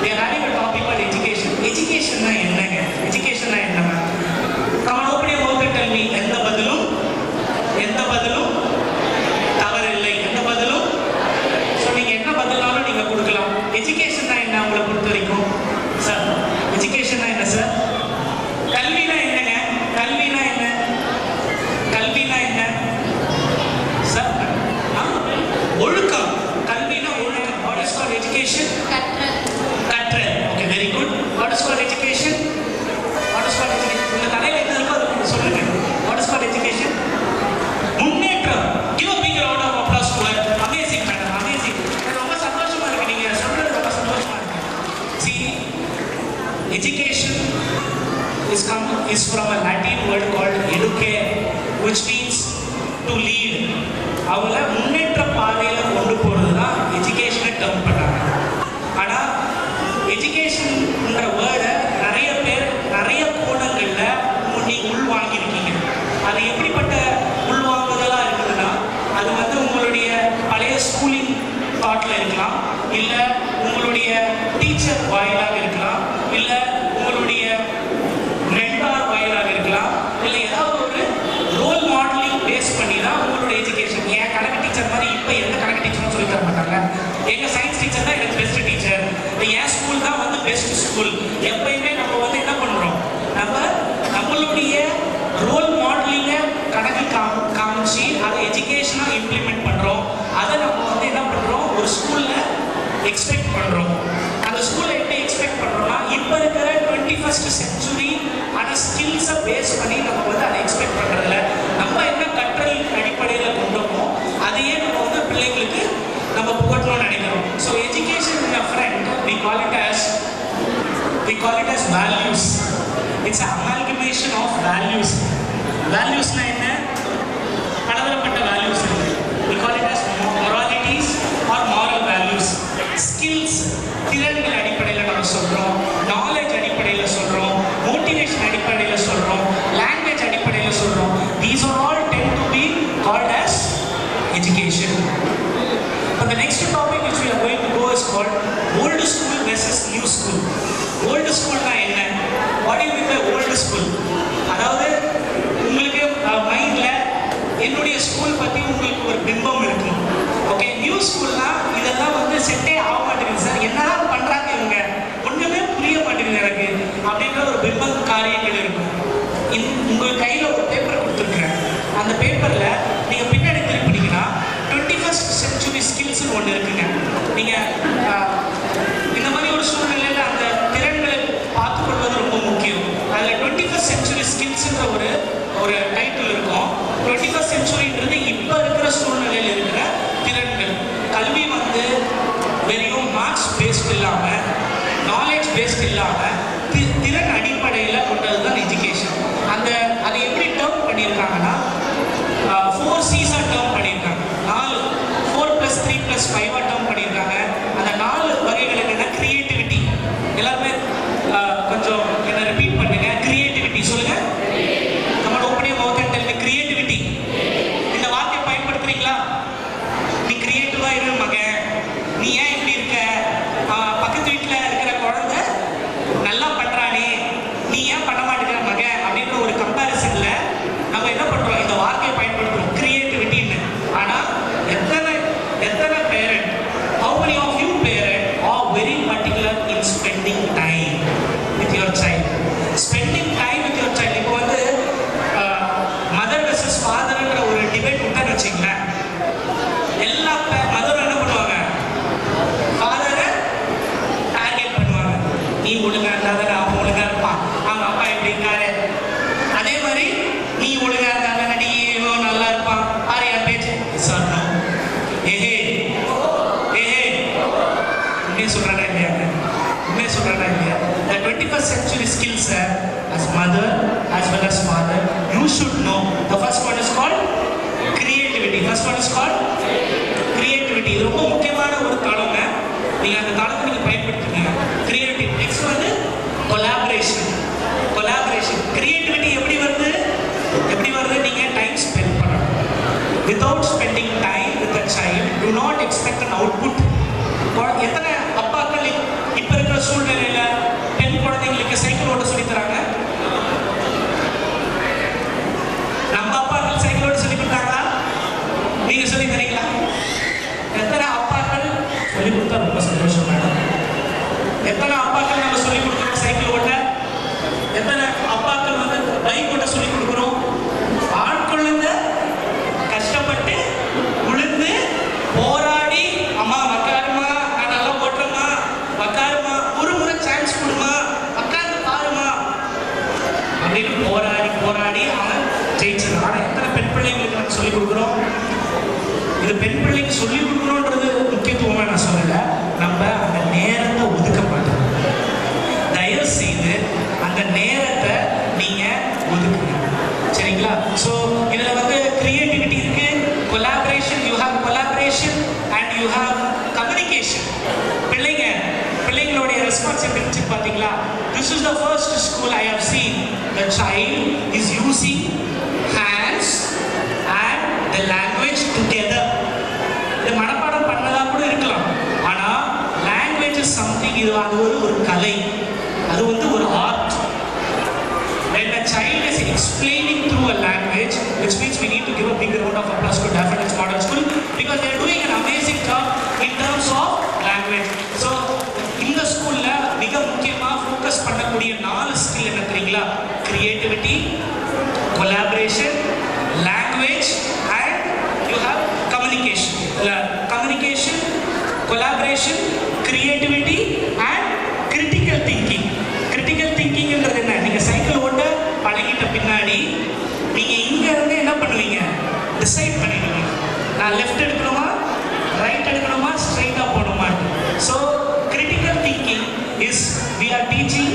we are having a topic called education. எஜுகேஷன்னா என்னங்க? எஜுகேஷன்னா என்ன? Come on, open your mouth and tell me. எந்த பதிலும் தவறில்லை. எந்த பதிலும். ஸோ நீங்கள் என்ன பதிலாலும் நீங்கள் கொடுக்கலாம். எஜுகேஷன்னா என்ன உங்களை பொறுத்த வரைக்கும்? சார் எஜுகேஷன்னா என்ன சார்? கல்வினா என்னங்க? கல்வினா என்ன? கல்வினா என்ன சார்? ஒழுக்கம். கல்வினா ஒழுக்கம். What is called education? கற்றல். Okay, very good. What is called education? What is called education? உங்க தலையில என்ன இருக்கோ அதை சொல்லுங்க. What is called education? முன்னேற்றம். Give a big round of applause to her. Amazing madam, amazing. ரொம்ப சந்தோஷமா இருக்கு நீங்க சொல்றது, ரொம்ப சந்தோஷமா இருக்கு. See, education is from a Latin word called educare, which means to lead. அவங்கள முன்னேற்ற பாதையில கொண்டு போறது தான் எஜுகேஷனை டேர்ம் பண்ணாங்க. ஆனா எஜுகேஷன்ன்ற வேர்டை நிறைய பேர் நிறைய கோணங்கள்ல நீங்க உள்வாங்கியிருக்கீங்க. அது எப்படிப்பட்ட உள்வாங்குதலா இருக்குதுன்னா, அது வந்து உங்களுடைய பழைய ஸ்கூலிங் தாட்ல இருக்கலாம், இல்ல உங்களுடைய டீச்சர் வாயிலாக இருக்கலாம், இல்ல உங்களுடைய மென்டார் வாயிலாக இருக்கலாம், இல்ல ஏதாவது ஒரு ரோல் மாடலிங் பேஸ் பண்ணி தான் உங்களுடைய எஜுகேஷன். என் கணக்கு டீச்சர் மாதிரி இப்போ எந்த கணக்கு டீச்சரும் சொல்லி தர மாட்டாங்க. எங்க சயின்ஸ் டீச்சர் தான் எனக்கு பெஸ்ட் டீச்சர், என் ஸ்கூல் தான் வந்து பெஸ்ட் ஸ்கூல். எப்பயுமே நம்ம வந்து என்ன பண்றோம், நம்மளுடைய ரோல் மாடலிங்கை கணக்கு காமிச்சு அதை எஜுகேஷனாக இம்ப்ளிமெண்ட் பண்ணுறோம். அதை நம்ம வந்து என்ன பண்ணுறோம், ஒரு ஸ்கூலில் எக்ஸ்பெக்ட் பண்ணுறோம். அந்த ஸ்கூலில் எப்படி எக்ஸ்பெக்ட் பண்ணுறோம்னா, இப்போ இருக்கிற 21st century ஆன ஸ்கில்ஸை பேஸ் பண்ணி நம்ம வந்து அதை எக்ஸ்பெக்ட் பண்ணுறதில்ல. நம்ம என்ன கற்றல் அடிப்படையில் கொண்டோமோ அதையே நம்ம வந்து பிள்ளைங்களுக்கு நம்ம புகட்டணும்னு நினைக்கிறோம். So education in a friend we call it as values. It's an amalgamation of values. Valuesனா என்ன? பலதரப்பட்ட values இருக்கு. We call it as moralities or moral values. Skills, திறன்கள் அடிப்படையில் நம்ம சொல்றோம், knowledge அடிப்படையில் சொல்றோம், motivation அடிப்படையில் சொல்றோம், language அடிப்படையில் சொல்றோம். These are all tend to be called as education. But the next topic which we are going to go is called old school versus new school. Old school na enna? What do you mean by old school? அதாவது உங்களுக்கு மைண்ட்ல என்னுடைய school பத்தி உங்களுக்கு ஒரு பிம்பம் இருக்கும். Okay, new ஸ்கூல்னா இதெல்லாம் வந்து செட்டே ஆக மாட்டேங்குது சார், என்னதான் பண்றாங்க இவங்க, ஒண்ணுமே புரிய மாட்டேங்குது எனக்கு அப்படின்ற ஒரு பிம்பம் காரியங்கள் இருக்கும். உங்க கையில ஒரு பேப்பர் கொடுத்துருக்கேன். அந்த பேப்பர்ல நீங்க பின்னாடி திருப்பினீங்கன்னா 21st century skills ஒன்று இருக்குங்க. நீங்க இந்த மாதிரி ஒரு சூழ்நிலையில அந்த திறன்களை பார்த்துக்கொள்வது ரொம்ப முக்கியம். அதுல 21st century skillsன்ற ஒரு டைட்டில் இருக்கும். 21st centuryன்றது இப்ப இருக்கிற சூழ்நிலையில் இருக்கிற திறன்கள். கல்வி வந்து வெறும் மார்க்ஸ் பேஸ்ட் இல்லாம, நாலேஜ் பேஸ்ட் இல்லாம திறன் அடிப்படையில் கொண்டது தான் எஜுகேஷன். அதை எப்படி டேர்ம் பண்ணியிருக்காங்கன்னா 4 C's டேர்ம் பண்ணியிருக்காங்க. 4+3+5 டேர்ம் பண்ணியிருக்காங்க. அந்த 4 வகைகள் என்னன்னா, கிரியேட்டிவிட்டி. எல்லாருமே கொஞ்சம் என்ன ரிப்பீட் பண்ணுங்க. கிரியேட்டிவிட்டி சொல்லுங்க. நம்ம open your mouth and tell me creativity. இந்த வார்த்தையை பயன்படுத்துறீங்களா? நீ கிரியேட்டிவா இரு மகன், நீ ஏன் இப்படி இருக்க, பக்கத்து வீட்டில் இருக்கிற குழந்தை நல்லா பண்றானே, நீ ஏன் பண்ண மாட்டேங்கிற மகன் அப்படின்ற ஒரு கம்பேரிசன்ல நம்ம என்ன பண்றோம், இந்த வார்த்தையை பயன்படுத்துறோம் கிரியேட்டிவிட்டின்னு. ஆனா எத்தனை parent, how many of you parent are very particular in spending time with your child? Spending time with your child. இப்போ வந்து மதர் வெர்சஸ் ஃபாதர்ன்ற ஒரு டிபேட் விட்டான்னு வச்சுங்களேன், எல்லா மதரும் என்ன பண்ணுவாங்க, ஃபாதரை டார்கெட் பண்ணுவாங்க. நீ ஒழுங்கா இருந்தாதானே அவன் ஒழுங்கா இருப்பான், அவங்க அப்பா எப்படி இருக்காரு, அதே மாதிரி நீ ஒழுங்கா இருந்தாதானே நீ நல்லா இருப்பான், பாரு என் பேச்சு சொன்னோம். சொல்றானா இல்லையா? உண்மையை சொல்றானா இல்லையா? The 21st century skills as mother as well as father, you should know. The first one is called creativity. First one is called creativity. Creativity ரொம்ப முக்கியமான ஒரு தாளங்க. நீங்கள் அந்த தாளத்தை நீங்கள் பயன்படுத்துங்க. கிரியேட்டிவ். நெக்ஸ்ட் வந்து கொலாபரேஷன். கொலாபரேஷன். கிரியேட்டிவிட்டி எப்படி வருது? நீங்கள் டைம் ஸ்பெண்ட் பண்ணணும். Without spending time with a child to not expect an output. எத்தனை அப்பாக்கள் இப்போ இருக்கிற சூழ்நிலையில் பெண் குழந்தைங்களுக்கு சைக்கிள் ஓட்ட சொல்லி தராங்க? நம்ம அப்பாக்கள் சைக்கிள் ஓட்ட சொல்லி கொடுத்தாங்களா? நீங்க சொல்லி தரீங்களா? எத்தனை அப்பாக்கள் சொல்லி கொடுத்தா ரொம்ப சந்தோஷம் மேடம். எத்தனை அப்பாக்கள் நம்ம சொல்லி கொடுக்குறோம் சைக்கிள் ஓட்ட? எத்தனை அப்பாக்கள் வந்து பைக் ஓட்ட சொல்லி கொடுக்குறோம்? ஆட்குழந்தை கஷ்டப்பட்டு உளுந்து போராடி, அம்மா உக்காருமா, நான் நல்லா ஓட்டுறேம்மா, உக்காருமா, ஒரு முறை சான்ஸ் கொடுமா, உட்காந்து பாருமா அப்படின்னு போராடி அவன் ஜெயிச்சிடும். ஆனால் எத்தனை பெண் பிள்ளைங்களுக்கு நம்ம சொல்லிக் கொடுக்குறோம்? இது பெண் பிள்ளைக்கு சொல்லிக் கொடுக்கணுன்றது முக்கியத்துவமாக நான் சொல்லலை. நம்ம அந்த நேரத்தை ஒதுக்க மாட்டோம். தயவு செய்து அந்த நேரத்தை நீங்கள் ஒதுக்குங்க. சரிங்களா? ஸோ இதில் வந்து கிரியேட்டிவிட்டி இருக்கு, collaboration, you have collaboration and you have communication. பிள்ளைங்களுடைய ரெஸ்பான்ஸ் எப்படி இருந்துச்சு பார்த்தீங்களா? This is the first school I have seen the child is using hands and the language together. இது மனப்பாடம் பண்ணதா கூட இருக்கலாம். ஆனால் லாங்குவேஜ் இஸ் சம்திங். இது அது ஒரு கலை, அது வந்து ஒரு art. When a child is explaining through a language, which means we need to give a big round of applause to Daffodils Model School because they are doing an amazing job in terms of language. So இந்த ஸ்கூல்ல மிக முக்கியமா focus பண்ணக்கூடிய 4 skill என்ன தெரியுங்களா? Creativity, collaboration, language and you have communication. Communication, collaboration, creativity and critical thinking. Critical திங்கிங்ன்றது என்ன? நீங்க சைக்கிள் ஓட்ட பழகிட்ட பின்னாடி நீங்க இங்க இருந்து என்ன பண்ணுவீங்க? டிசைட் பண்ணிடுவீங்க. நான் லெஃப்ட் எடுக்கணுமா, ரைட் எடுக்கணுமா, ஸ்ட்ரைட்டா போகணுமா? So critical thinking is we are teaching,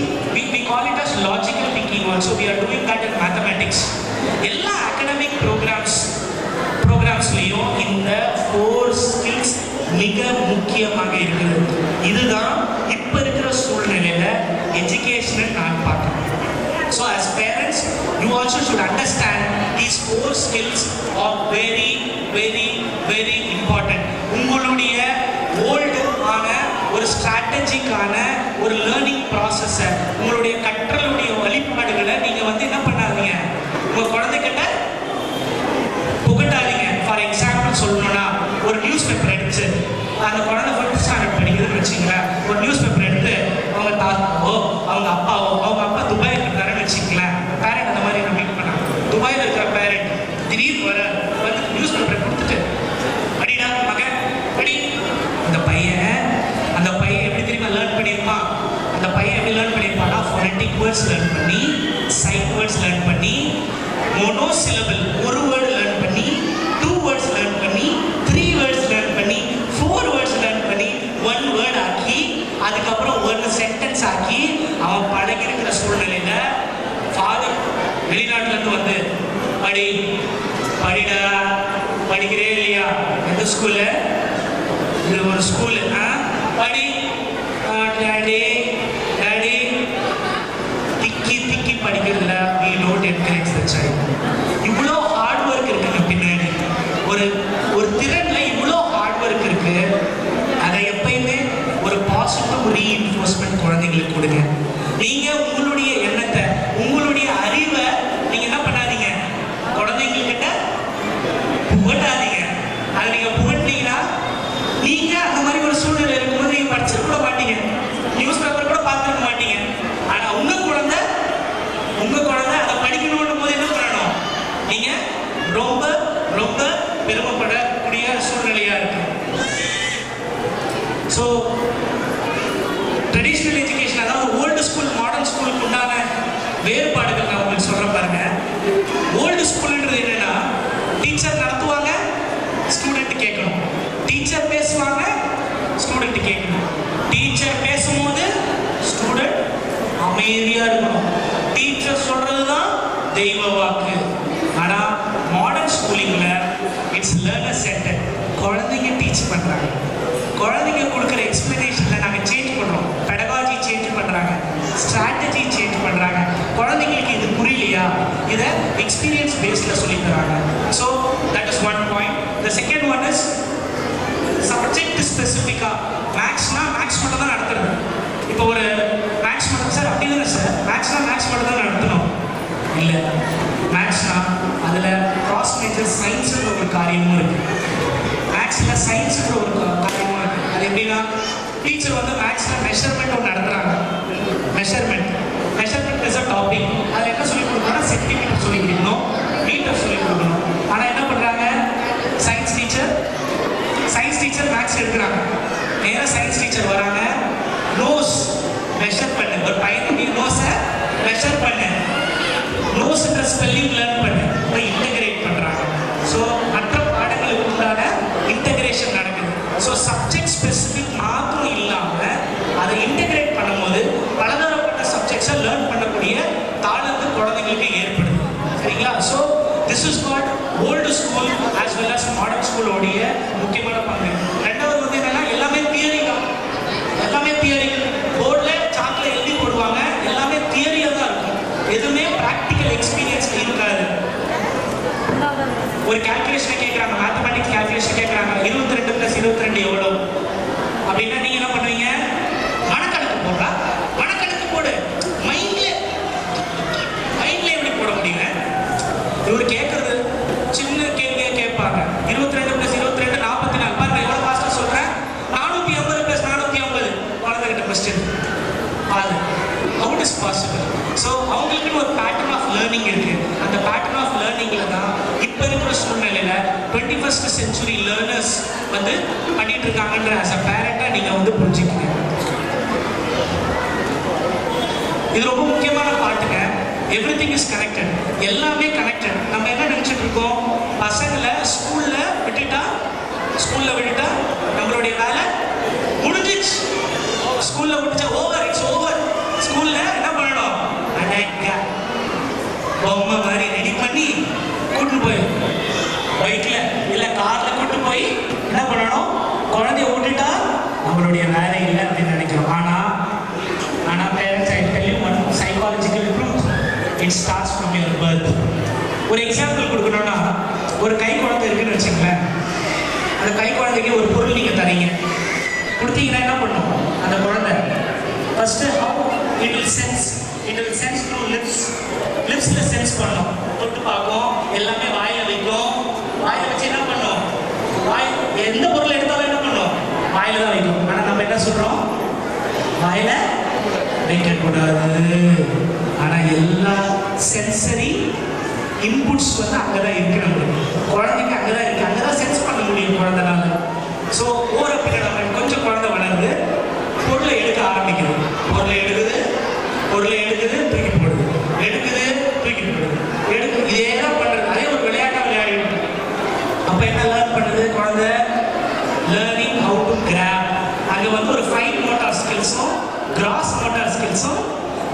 we call it as logical thinking also. We are doing that in mathematics. எல்லா academic programs-லையும் இந்த 4 skills மிக முக்கியமாக இருக்குது. இதுதான் இப்போ இருக்கிற சூழ்நிலையில எஜுகேஷன் நான் பார்க்கிறேன். So as parents, you also should understand these 4 skills are very, very, very important. உங்களுடைய ஓல்டு ஆன ஒரு ஸ்ட்ராட்டஜிக்கான ஒரு லேர்னிங் ப்ராசஸை, உங்களுடைய கற்றலுடைய வழிபாடுகளை நீங்கள் வந்து என்ன பண்ணாதீங்க, உங்கள் குழந்தைகிட்ட புகட்டாதீங்க. ஃபார் எக்ஸாம்பிள் சொல்லணும்னா, ஒரு நியூஸ் பேப்பர் எடுத்து அந்த குழந்தை 5th ஸ்டாண்டர்ட் படிக்கிறதுன்னு வச்சுங்களேன். ஒரு நியூஸ் பேப்பர் எடுத்து அவங்க தாத்தாவோ அவங்க அப்பாவோ, அவங்க அப்பா துபாயில் இருக்கிறாருன்னு வச்சுங்களேன். பேரண்ட் அந்த மாதிரி நான் மீட் பண்ணேன். துபாயில் இருக்கிற பேரண்ட் திடீர்னு வந்து நியூஸ் பேப்பரை கொடுத்துட்டு, படிடா மகன் படி. அந்த பையன் எப்படி தெரியுமா லேர்ன் பண்ணியிருப்பான்? அந்த பையன் எப்படி லேர்ன் பண்ணியிருப்பான்னா, ஃபோனட்டிக் வேர்ட்ஸ் லேர்ன் பண்ணி, சைட் வேர்ட்ஸ் லேர்ன் பண்ணி, மோனோசிலபிள் ஒரு வேர்டு லேர்ன் பண்ணி, 2 வேர்ட்ஸ் லேர்ன் பண்ணி, 3 வேர்ட்ஸ் லேர்ன் பண்ணி, 4 வேர்ட்ஸ் லேர்ன் பண்ணி, 1 வேர்ட் ஆக்கி, அதுக்கப்புறம் 1 சென்டென்ஸ் ஆக்கி அவன் பழகி இருக்கிற சூழ்நிலையில ஃபாதர் வெளிநாட்டிலேருந்து வந்து படிடா, படிக்கிறே இல்லையா? எந்த ஸ்கூலு? இது ஒரு ஸ்கூலு. படி டாடி டாடி திக்கி படிக்கிறதுல we don't encourage the child. இவ்வளோ ஹார்ட் ஒர்க் இருக்குங்க பின்னாடி. ஒரு திறன்ல இவ்வளோ ஹார்ட் ஒர்க் இருக்கு. அதை எப்பயுமே ஒரு பாசிட்டிவ் ரீஇன்ஃபோர்ஸ்மெண்ட் குழந்தைங்களுக்கு கொடுங்க. நீங்க உங்களுடைய எண்ணத்தை, உங்களுடைய அறிவை நீங்க என்ன பண்ணாதீங்க, குழந்தைங்கக்கிட்ட புகட்டாதீங்க. அதை நீங்க புகட்டினீங்கன்னா நீங்க அந்த மாதிரி ஒரு சூழ்நிலை இருக்கும்போது நீங்க படிச்சிருக்க கூட மாட்டீங்க, நியூஸ் பேப்பர் கூட பார்த்துருக்க மாட்டீங்க. ஆனா உங்க குழந்தை அதை படிக்கணும்னு போது என்ன பண்ணணும்? நீங்க ரொம்ப ரொம்ப பெருமைப்படக்கூடிய சூழ்நிலையா இருக்கு. ஸோ ட்ரெடிஷ்னல் எஜுகேஷன், அதாவது ஓல்டு ஸ்கூல் மாடர்ன் ஸ்கூலுக்கு உண்டான வேறுபாடுகள் நான் உங்களுக்கு சொல்றேன் பாருங்க. ஓல்டு ஸ்கூல்ன்றது என்னன்னா, டீச்சர் நடத்துவாங்க, ஸ்டூடெண்ட் கேட்கணும். டீச்சர் பேசுவாங்க, ஸ்டூடெண்ட் கேட்கணும். டீச்சர் பேசும்போது ஸ்டூடெண்ட் அமைதியாக இருக்கணும். டீச்சர் சொல்றது தான் தெய்வ வாக்கு. ஆனால் மாடர்ன் ஸ்கூலிங்கில் இட்ஸ் லேர்னர் சென்டர். குழந்தைங்க டீச் பண்ண பண்ணுறாங்க. குழந்தைங்க கொடுக்குற எக்ஸ்பிளனேஷனில் நாங்கள் சேஞ்ச் பண்ணுறோம். பெடகாஜி சேஞ்ச் பண்ணுறாங்க, ஸ்ட்ராட்டஜி சேஞ்ச் பண்ணுறாங்க. குழந்தைங்களுக்கு இது புரியலையா, இதை எக்ஸ்பீரியன்ஸ் பேஸில் சொல்லி தராங்க. So that is one point. The second one is subject ஸ்பெசிஃபிக்காக. மேக்ஸ் மட்டும் தான் நடத்துறது. இப்போ ஒரு மேக்ஸ் மட்டும் சார் அப்படி தானே சார், மேக்ஸ் மட்டும் தான் நடத்தணும் இல்லை. மேக்ஸ்னா அதில் கிராஸ் மேஜர் சயின்ஸுன்ற ஒரு காரியமும் இருக்குது. மேக்ஸில் சயின்ஸுன்ற ஒரு காரியமும் இருக்குது. அது எப்படின்னா டீச்சர் வந்து மேக்ஸில் மெஷர்மெண்ட் ஒன்று நடத்துகிறாங்க. Measurement is a topic. அதில் என்ன சொல்லிக் கொடுக்கணும்னா சென்டிமீட்டர் சொல்லிக் கொடுக்கணும், மீட்டர் சொல்லிக் கொடுக்கணும். ஆனால் என்ன பண்ணுறாங்க சயின்ஸ் டீச்சர் மேக்ஸ் எடுக்கிறாங்க. நேராக சயின்ஸ் டீச்சர் வராங்க, நோஸ் மெஷர் பண்ணு, ஒரு பையனுடைய நோஸை மெஷர் பண்ணு, நோஸ்ன்ற ஸ்பெல்லிங் லேர்ன் பண்ணு, இன்டகிரேட் பண்ணுறாங்க. ஸோ மற்ற பாடங்களுக்கு உண்டான இன்டகிரேஷன் நடக்குது. ஸோ சப்ஜெக்ட் ஸ்பெசிஃபிக் மாத்திரம் இல்லாமல் அதை இன்டகிரேட் பண்ணும்போது பலதரப்பட்ட சப்ஜெக்ட்ஸை லேர்ன் பண்ணக்கூடிய தாளத்து குழந்தைங்களுக்கு ஏற்படுது. சரிங்களா? So this is called old school as well as modern ஸ்கூலோடைய முக்கியமான பங்கு. ரெண்டாவது வந்து என்னன்னா எல்லாமே தியரி தான். எல்லாமே தியரி. போர்டில் சாக்கில் எழுதி போடுவாங்க, எல்லாமே தியரியாக தான் இருக்கும். எதுவுமே ப்ராக்டிக்கல் எக்ஸ்பீரியன்ஸ் இருக்காது. ஒரு கால்குலேஷன் கேட்குறாங்க, மேத்தமெட்டிக்ஸ் கால்குலேஷன் கேட்குறாங்க, 22 + 22 எவ்வளோ அப்படின்னா நீங்கள் என்ன பண்ணுவீங்க, மனக்கணக்கு போடுறா, மனக்கணக்கு போடு, மைண்டில் எப்படி போட முடியுங்க? இவர் கேட்கறது சின்ன கேள்வியை கேட்பாங்க. 22 + 22 44. பாருங்க எவ்வளோ ஃபாஸ்ட்டாக சொல்கிறேன். 450 + 450 குழந்தைகிட்ட கொஸ்டின். அது how it is possible. So அவங்களுக்குன்னு ஒரு பேட்டர்ன் ஆஃப் லேர்னிங் இருக்குது. அந்த பேட்டர்ன் ஆஃப் லேர்னிங்கில் தான் இப்போ இருக்கிற சூழ்நிலையில் 21st century லேர்னர்ஸ் வந்து பண்ணிட்டு இருக்காங்கன்ற ஆஸ் அ பேரண்டாக நீங்கள் வந்து புரிஞ்சுக்கீங்க. இது ரொம்ப முக்கியமான பாட்டுங்க. Everything is connected. எல்லாமே கனெக்டட். நம்ம என்ன நினச்சிட்டு இருக்கோம், பசங்களை ஸ்கூலில் விட்டுட்டா நம்மளுடைய வேலை முடிஞ்சிச்சு. ஸ்கூலில் விட்டுச்சா ஓவர், இட்ஸ் ஓவர். ஸ்கூலில் என்ன பண்ணணும், அழகா பொம்மை மாதிரி ரெடி பண்ணி கூட்டு போய் பைக்கில் இல்லை காரில் கூட்டு போய் என்ன பண்ணணும், குழந்தைய விட்டுட்டா நம்மளுடைய வேலை இல்லை அப்படின்னு நினைக்கிறோம். ஆனால் parents I tell you one psychological truth. It starts from your birth. ஒரு எக்ஸாம்பிள் கொடுக்கணும்னா, ஒரு கை குழந்தை இருக்குன்னு வச்சுங்களேன். அந்த கை குழந்தைக்கு ஒரு பொருள் நீங்கள் தரீங்க, கொடுத்தீங்கன்னா என்ன பண்ணும் அந்த குழந்தை? First it will sense through லிப்ஸில் சென்ஸ் பண்ணும், தொட்டு பார்க்கும், எல்லாமே வாயில் வைக்கும். வாயில் வச்சு என்ன பண்ணும், எந்த பொருள் எடுத்தாலும் என்ன பண்ணும், வாயில் தான் வைக்கும். ஆனால் நம்ம என்ன சொல்கிறோம், வாயில் வைக்கக்கூடாது. ஆனால் எல்லா சென்சரி இன்புட்ஸ் வந்து அங்கே தான் இருக்குது. நம்மளுக்கு குழந்தைக்கு அங்கே தான் இருக்குது, அங்கே தான் சென்ஸ் பண்ண முடியும் குழந்தைனால. ஸோ ஓர பின்னாடி கொஞ்சம் குழந்தை வளருது, பொருளை எடுக்க ஆரம்பிக்குது. பொருளை எடுக்குது தூக்கி போடுது, எடுக்குது தூக்கி போடுது, இதே தான் பண்ணுறது. அதே ஒரு விளையாட்டாக விளையாடிட்டு அப்போ என்ன லேர்ன் பண்ணுது குழந்தை, லேர்னிங் ஹவு டு கிராப். அங்கே வந்து ஒரு ஃபைன் மோட்டார் ஸ்கில்ஸும் கிராஸ் மோட்டார் ஸ்கில்ஸும்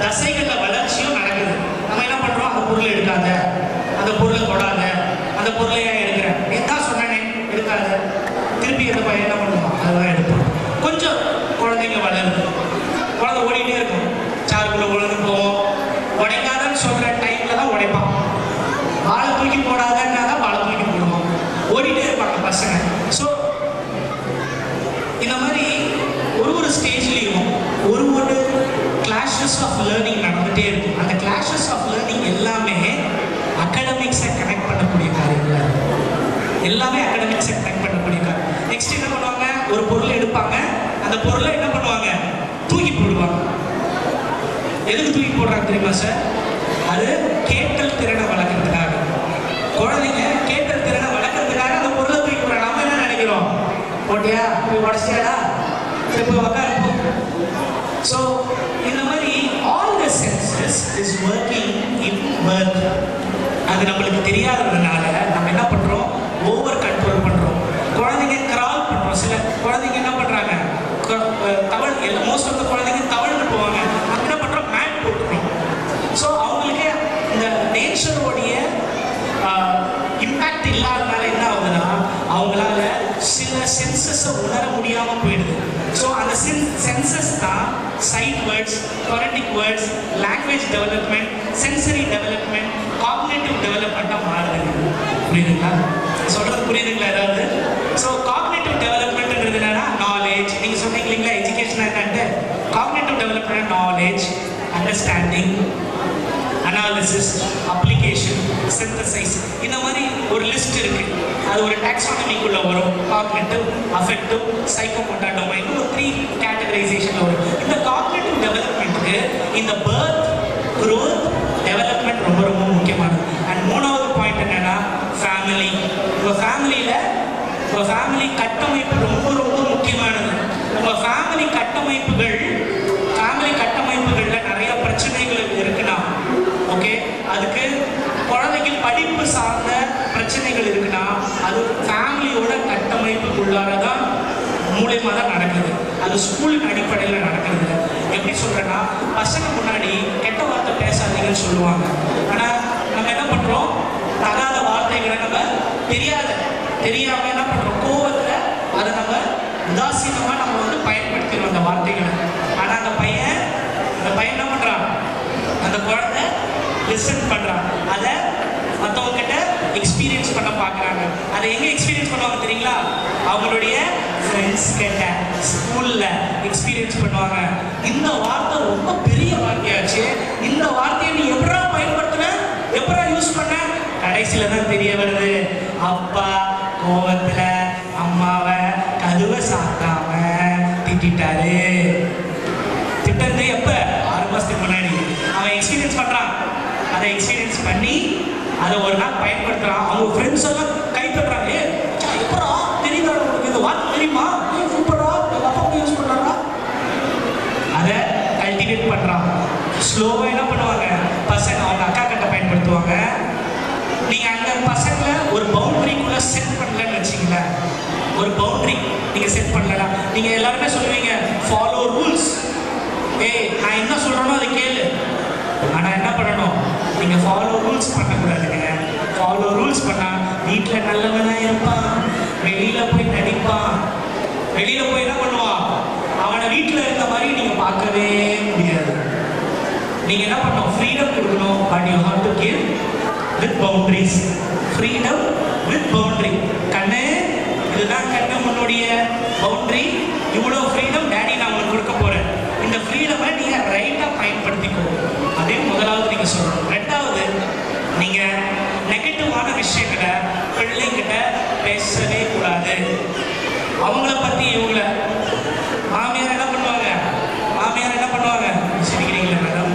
தசைகளில் வளர்ச்சியும் நடக்குது. நம்ம என்ன பண்ணுறோம், அந்த பொருளை எடுக்காத, அந்த பொருளை தொடாத, அந்த பொருளை ஏன் எடுக்கிறேன், எதான் சொன்னேனே எடுக்காத, திருப்பி அந்த பையன் என்ன பண்ணுவோம், அதெல்லாம் எடுப்போம். கொஞ்சம் குழந்தைங்க வளருது, குழந்தை ஓடிட்டே இருக்கும், சாருக்குள்ளே உழந்து போவோம். உடைக்காதன்னு சொல்கிற டைமில் தான் உடைப்பான். வாழை தூக்கி போடாதன்னா தான் வாழை தூக்கி போடுவோம். ஓடிட்டே இருப்பாங்க பசங்க. ஸோ இந்த மாதிரி ஒரு ஸ்டேஜ்லேயும் ஒரு கிளாஷஸ் ஆஃப் லேர்னிங் நடந்துகிட்டே இருக்கும். அந்த கிளாஷஸ் ஆஃப் லேர்னிங் எல்லாமே அகாடமிக்ஸை கனெக்ட் பண்ணக்கூடிய காரியங்கள், எல்லாமே அகாடமிக்ஸை கனெக்ட் பண்ணக்கூடிய காரியம். நெக்ஸ்ட் என்ன பண்ணுவாங்க, ஒரு பொருளை எடுப்பாங்க, அந்த பொருளை என்ன பண்ணுவாங்க, தூக்கி போடுவாங்க. எதுக்கு தூக்கி போடுறாங்க தெரியுமா சார்? அது கேட்டல் திறனை வளர்க்கறதுக்காக. குழந்தைங்க கேட்டல் திறனை வளர்க்கறதுக்காக அந்த பொருளை தூக்கி போடுறாங்க. நம்ம என்ன நினைக்கிறோம், போட்டியா போய் உடச்சியாடா, சரி போய் உட்காருப்போம். ஸோ இந்த மாதிரி all the census is working in work. அது நம்மளுக்கு தெரியாததுனால நம்ம என்ன பண்ணுறோம், ஓவர் கண்ட்ரோல் பண்ணுறோம். குழந்தைங்க கிரால் பண்ணுறோம். சில குழந்தைங்க என்ன பண்ணுறாங்க, தவள், மோஸ்ட் ஆஃப் த குழந்தைங்க தவழ்ந்து போவாங்க. நம்ம என்ன பண்ணுறோம், மேட் போட்டுக்கிறோம். ஸோ அவங்களுக்கு இந்த நேச்சரோடைய இம்பேக்ட் இல்லாதனால என்ன ஆகுதுன்னா, அவங்களால சில சென்சஸ் சென்சஸை உணர முடியாமல் போயிடுது. ஸோ அந்த சென்சஸ் தான் சைட் வேர்ட்ஸ், கொரண்டிக் words, language development, sensory development, cognitive டெவலப்மெண்ட்டாக மாறுதுங்க. புரியுதுங்களா? சொல்கிறது புரியுதுங்களா ஏதாவது? ஸோ காக்னேட்டிவ் டெவலப்மெண்ட்ன்றது என்னன்னா நாலேஜ். நீங்கள் சொன்னீங்க இல்லைங்களா எஜுகேஷன் என்னன்ட்டு. Cognitive development knowledge, understanding, analysis, application, synthesise, இந்த மாதிரி ஒரு லிஸ்ட் இருக்கு. அது ஒரு டாக்ஸானமிக்குள்ள வரும். காக்னிட்டிவ், அஃபெக்டிவ், சைக்கோமோட்டார் டொமைன் ஒரு 3 கேட்டகரைசேஷன்ல வரும். இந்த காக்னிட்டிவ் டெவலப்மெண்ட்டுக்கு இந்த பர்த், growth, டெவலப்மெண்ட் ரொம்ப ரொம்ப முக்கியமானது. அண்ட் மூணாவது பாயிண்ட் என்னன்னா ஃபேமிலி. உங்க ஃபேமிலி கட்டமைப்பு ரொம்ப ரொம்ப முக்கியமானது. உங்க ஃபேமிலி கட்டமைப்புகள்ல நிறைய பிரச்சனைகள் இருக்குன்னா, ஓகே, அதுக்கு குழந்தைகள் படிப்பு சார்ந்த பிரச்சனைகள் இருக்குன்னா அது ஃபேமிலியோட கட்டமைப்புக்குள்ளார தான் மூலயமா தான் நடக்குது. அது ஸ்கூலின் அடிப்படையில் நடக்கிறது. எப்படி சொல்றேன்னா, பசங்க முன்னாடி கெட்ட வார்த்தை பேசாதீங்கன்னு சொல்லுவாங்க. ஆனால் நம்ம என்ன பண்றோம், தகாத வார்த்தைகளை நம்ம தெரியாம என்ன பண்றோம், கோவத்தில் அதை நம்ம உதாசீனமா நம்ம வந்து பயன்படுத்திடுவோம் அந்த வார்த்தைகளை. ஆனால் அந்த பையன் என்ன பண்றான், அந்த குழந்தை லிசன் பண்றான், அதை மற்றவங்க கிட்ட எக்ஸ்பீரியன்ஸ் பண்ண பார்க்குறாங்க. அதை எங்க எக்ஸ்பீரியன்ஸ் பண்ணுவாங்க தெரியுங்களா? அவங்களுடைய ஃப்ரெண்ட்ஸ் கிட்ட, ஸ்கூல்ல எக்ஸ்பீரியன்ஸ் பண்ணுவாங்க. இந்த வார்த்தை ரொம்ப பெரிய வார்த்தையாச்சு, இந்த வார்த்தையை நீ எப்படா பயன்படுத்தின, எப்படா யூஸ் பண்ண, கடைசியில தான் தெரிய வருது, அப்பா கோவத்துல அம்மாவை கதவை சாத்தாம திட்டாரு. திட்டது எப்ப? 6 மாசத்துக்கு முன்னாடி. அவன் எக்ஸ்பீரியன்ஸ் பண்றான். அதை எக்ஸ்பீரியன்ஸ் பண்ணி அதை ஒரு நாள் பயன்படுத்துறான். அவங்க ஃப்ரெண்ட்ஸ் எல்லாம் கை தட்டுறாங்க. எப்படா தெரியுதா உங்களுக்கு இந்த வார்த்தை தெரியுமா? சூப்பரா அப்பா யூஸ் பண்றாங்க. அதை கல்டிவேட் பண்றான். ஸ்லோவா என்ன பண்ணுவாங்க பசங்க, அவங்க அக்கா கிட்ட பயன்படுத்துவாங்க. நீங்க அங்க பசங்களை ஒரு பவுண்டரிக்குள்ள செட் பண்ணலன்னு வச்சுங்களேன், ஒரு பவுண்டரி நீங்க செட் பண்ணல, நீங்க எல்லாருமே சொல்லுவீங்க ஃபாலோ ரூல்ஸ். நான் என்ன சொல்றேனோ அதை கேளு. ஆனா என்ன பண்ணணும், நீங்க ஃபாலோ ரூல்ஸ் பண்ணக்கூடாதுங்க. ஃபாலோ ரூல்ஸ் பண்ணா வீட்டில் நல்லவனா இருப்பான், வெளியில போய் நடிப்பான். வெளியில போய் என்ன பண்ணுவான், அவனை வீட்டில் இருந்த மாதிரி நீங்க பார்க்கவே முடியாது. நீங்க என்ன பண்ணணும், ஃப்ரீடம் கொடுக்கணும். But you have to give with boundaries. Freedom with boundary. கண்ணு, இதுதான் கண்ணு உன்னுடைய பவுண்டரி. இவ்வளோ ஃப்ரீடம் டேடி நான் உங்களுக்கு கொடுக்க போறேன். இந்த ஃப்ரீடமை நீங்க ரைட்டா பயன்படுத்திக்கோ. அதே முதலாவது நீங்க சொல்லணும். ரெண்டாவது, நீங்க நெகட்டிவான விஷயங்களை பிள்ளைங்கிட்ட பேசவே கூடாது. அவங்கள பத்தி இவங்கள மாமியார் என்ன பண்ணுவாங்க, சிரிக்கிறீங்களா மேடம்?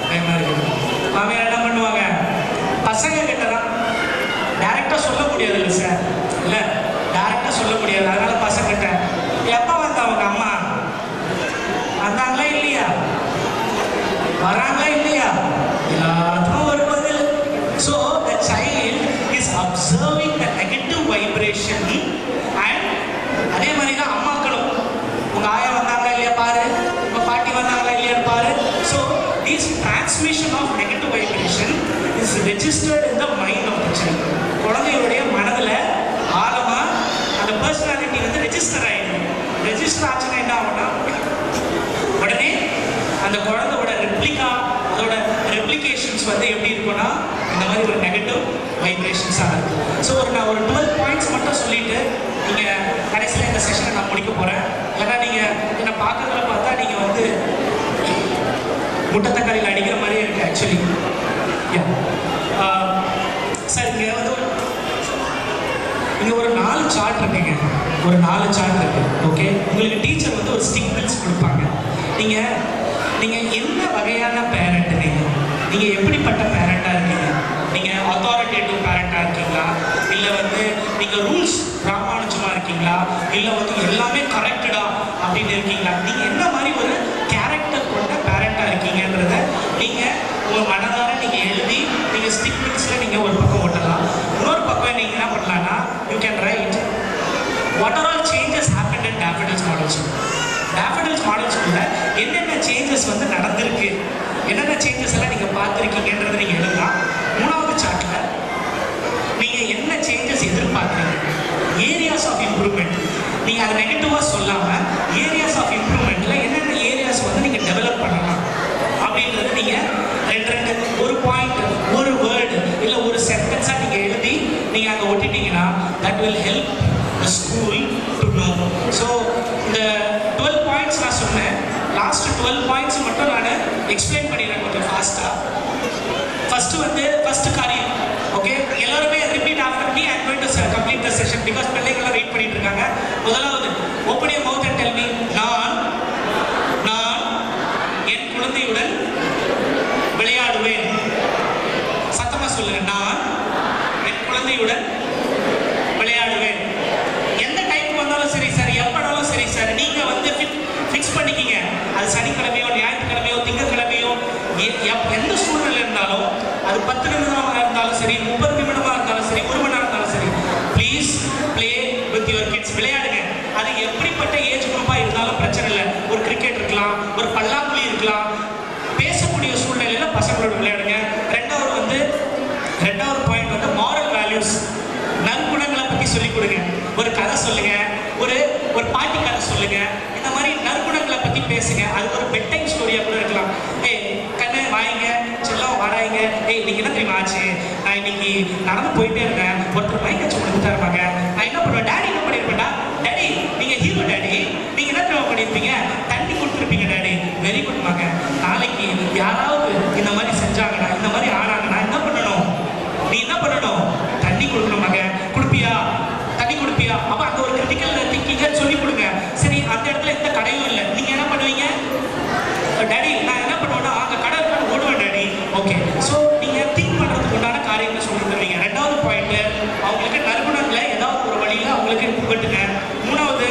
பயமா இருக்குது. மாமியார் என்ன பண்ணுவாங்க, பசங்க கிட்ட தான் டைரக்டா சொல்ல முடியாது. இல்லை சார், இல்லை டைரக்டா சொல்ல முடியாது. அதனால பசங்க கிட்ட எப்ப வந்தா அவங்க அம்மா வந்தாங்களா இல்லையா, வராங்களா இல்லையா, எல்லாத்துக்கும் ஒரு பதில். So the child is observing the negative vibration. and அதே மாதிரி தான் அம்மாக்களும், உங்க ஆயா வந்தாங்களா இல்லையா பாரு, உங்க பாட்டி வந்தாங்களா இல்லையா பாரு. So this transmission of negative vibration is registered in the mind of the child. குழந்தையுடைய மனதில் ஆழமா அந்த பர்சனாலிட்டி வந்து ரெஜிஸ்டர் ஆயிடும். ரெஜிஸ்டர் ஆச்சுன்னா என்ன ஆகும்னா, உடனே அந்த குழந்தையோட அதோட ரெப்ளிகேஷன்ஸ் வந்து எப்படி இருக்கும்னா இந்த மாதிரி ஒரு நெகட்டிவ் வைப்ரேஷன்ஸாக இருக்கும். ஸோ நான் ஒரு 12 பாயிண்ட்ஸ் மட்டும் சொல்லிட்டு நீங்கள் கடைசியில் இந்த செஷனை நான் முடிக்க போகிறேன். ஏன்னா நீங்கள் என்னை பார்க்கறதுல பார்த்தா நீங்கள் வந்து முட்டத்தக்காளியில் அடிக்கிற மாதிரியே இருக்கு ஆக்சுவலி. சார் இங்கே வந்து இங்கே ஒரு 4 சார்ட் இருக்குங்க. ஒரு 4 சார்ட் இருக்கு. ஓகே, உங்களுக்கு டீச்சர் வந்து ஒரு ஸ்டிக் பில்ஸ் கொடுப்பாங்க. நீங்கள் என்ன வகையான பேரண்ட், நீங்கள் எப்படிப்பட்ட பேரண்டாக இருக்கீங்க? நீங்கள் அத்தாரிட்டேட்டிவ் பேரண்டாக இருக்கீங்களா, இல்லை வந்து நீங்கள் ரூல்ஸ் ராமானுஜமாக இருக்கீங்களா, இல்லை வந்து எல்லாமே கரெக்டடா அப்படின்னு இருக்கீங்களா? நீங்கள் என்ன மாதிரி ஒரு கேரக்டர் கொண்ட பேரண்டாக இருக்கீங்கன்றத நீங்கள் உங்கள் மனதார நீங்கள் எழுதி நீங்கள் ஸ்டிக் பில்ஸில் நீங்கள் ஒரு பக்கம் ஓட்டலாம். இன்னொரு பக்கம் நீங்கள் என்ன பண்ணலான்னா, you can write what are all changes happened in Daffodils Model School. Daffodils Model School என்னென்ன சேஞ்சஸ் வந்து நடந்திருக்கு, என்னென்ன சேஞ்சஸ் எல்லாம் நீங்கள் பார்த்துருக்கீங்கன்றதை நீங்கள் எழுதலாம். 3வது சார்ட்டில் நீங்கள் என்ன சேஞ்சஸ் எதிர்பார்க்குறீங்க, ஏரியாஸ் ஆஃப் இம்ப்ரூவ்மெண்ட். நீங்கள் அதை நெகட்டிவாக சொல்லாமல் ஏரியாஸ் ஆஃப் இம்ப்ரூவ்மெண்ட்டில் என்னென்ன ஏரியாஸ் வந்து நீங்கள் டெவலப் பண்ணலாம் அப்படின்றது நீங்கள் ரெண்டு ஒரு பாயிண்ட், ஒரு வேர்டு இல்லை ஒரு சென்டென்ஸாக நீங்கள் எழுதி நீங்கள் அங்கே ஒட்டிட்டீங்கன்னா that will help the school to know. So இந்த 12 பாயிண்ட்ஸ் நான் சொன்னேன். லாஸ்ட் 12 பாயிண்ட்ஸ் மட்டும் நான் எக்ஸ்பிளைன் பண்ணிடுறேன் கொஞ்சம் ஃபாஸ்ட்டாக. ஃபர்ஸ்ட் காரியம், ஓகே, எல்லாருமே repeat after me. I'm going to complete the session because பிள்ளைங்களாம் வெயிட் பண்ணிட்டு இருக்காங்க. முதலாவது, open your mouth and tell me. நான் என் குழந்தையுடன் விளையாடுவேன். சத்தமா சொல்லுங்க. நான் என் குழந்தையுடன் விளையாடுவேன். எந்த டைம் வந்தாலும் சரி சார், எப்பனாலும் சரி சார், நீங்க வந்து ஃபிக்ஸ் பண்ணிக்கிங்க. அது சனிக்கிழமையோ ஞாயிற்றுக்கிழமையோ திங்கட்கிழமையோ எந்த சூழ்நிலை இருந்தாலும், அது 10 நிமிடமாக இருந்தாலும் சரி, 30 நிமிடமாக இருந்தாலும் சரி, 1 மணி நேரம் இருந்தாலும் சரி, please play with your kids. விளையாடுங்க. அது எப்படிப்பட்ட ஏஜ் குரூப்பாக இருந்தாலும் பிரச்சனை இல்லை. ஒரு கிரிக்கெட் இருக்கலாம், ஒரு பல்லாங்குழி இருக்கலாம். பேசக்கூடிய சூழ்நிலையில் பசங்களோட விளையாடுங்க. ரெண்டாவது பாயிண்ட் வந்து மாரல் வேல்யூஸ், நற்குணங்களை பற்றி சொல்லிக் கொடுங்க. ஒரு கதை சொல்லுங்க, ஒரு பாட்டி கதை சொல்லுங்க. இந்த மாதிரி நற்குணங்களை பற்றி பேசுங்க. அது ஒரு பெட் டைம் ஸ்டோரியாக கூட இருக்கலாம். கண்ணு வாங்க, செல்லம் வாடாங்க. இன்னைக்கு என்ன தெரியுமா ஆச்சு, நான் இன்னைக்கு நடந்து போயிட்டே இருந்தேன், ஒருத்தர் மைக் வச்சு கொடுத்துட்டாருமாங்க. நான் என்ன பண்ணுவேன், டேடி என்ன பண்ணியிருப்பேன்டா, டேடி நீங்கள் ஹீரோ டேடி, நீங்கள் என்ன தெரியுமா பண்ணியிருப்பீங்க, தண்ணி கொடுத்துருப்பீங்க டேடி. வெரி குட் மக. நாளைக்கு யாராவது இந்த மாதிரி செஞ்சாங்கன்னா, இந்த மாதிரி ஆனாங்கன்னா என்ன பண்ணணும், நீ என்ன பண்ணணும், தண்ணி கொடுக்கணும் மக. கொடுப்பியா, தண்ணி கொடுப்பியா? அப்போ அந்த ஒரு கிரிட்டிக்கல் திங்கிங்கை சொல்லிக் கொடுங்க. சரி, அந்த இடத்துல எந்த கடையும் இல்லை, நீங்கள் என்ன பண்ணுவீங்க, டேடி நான் என்ன பண்ணுவேன்னா அங்கே கடை இருக்கான்னு ஓடுவேன் டேடி. ஓகே, ஸோ நீங்கள் திங்க் பண்ணுறதுக்கு உண்டான காரியங்களை சொல்லி தருவீங்க. ரெண்டாவது பாயிண்ட்டு, அவங்களுக்கு நற்குணங்களை ஏதாவது ஒரு வழியில் அவங்களுக்கு புகட்டுங்க. மூணாவது,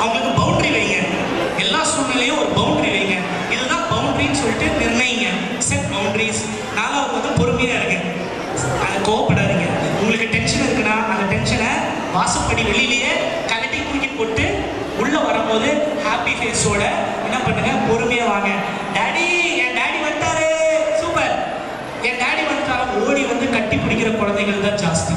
அவங்களுக்கு பவுண்டரி வைங்க. எல்லா சூழ்நிலையும் ஒரு பவுண்டரி வைங்க. இதுதான் பவுண்டரின்னு சொல்லிட்டு நிர்ணயிங்க. Set boundaries. நாலாவது வந்து பொறுமையாக இருங்க. அதை கோவப்படாதீங்க. உங்களுக்கு டென்ஷன் இருக்குன்னா அந்த டென்ஷனை வாசப்படி வெளியிலேயே கலட்டி தூக்கி போட்டு உள்ளே வரும்போது ஹாப்பி ஃபேஸோட என்ன பண்ணுங்க, பொறுமையாக வாங்க. டேடி, என் டேடி வந்துட்டாரு, சூப்பர், என் டேடி வந்துட்டாரு. ஓடி வந்து கட்டி பிடிக்கிற குழந்தைகள் தான் ஜாஸ்தி.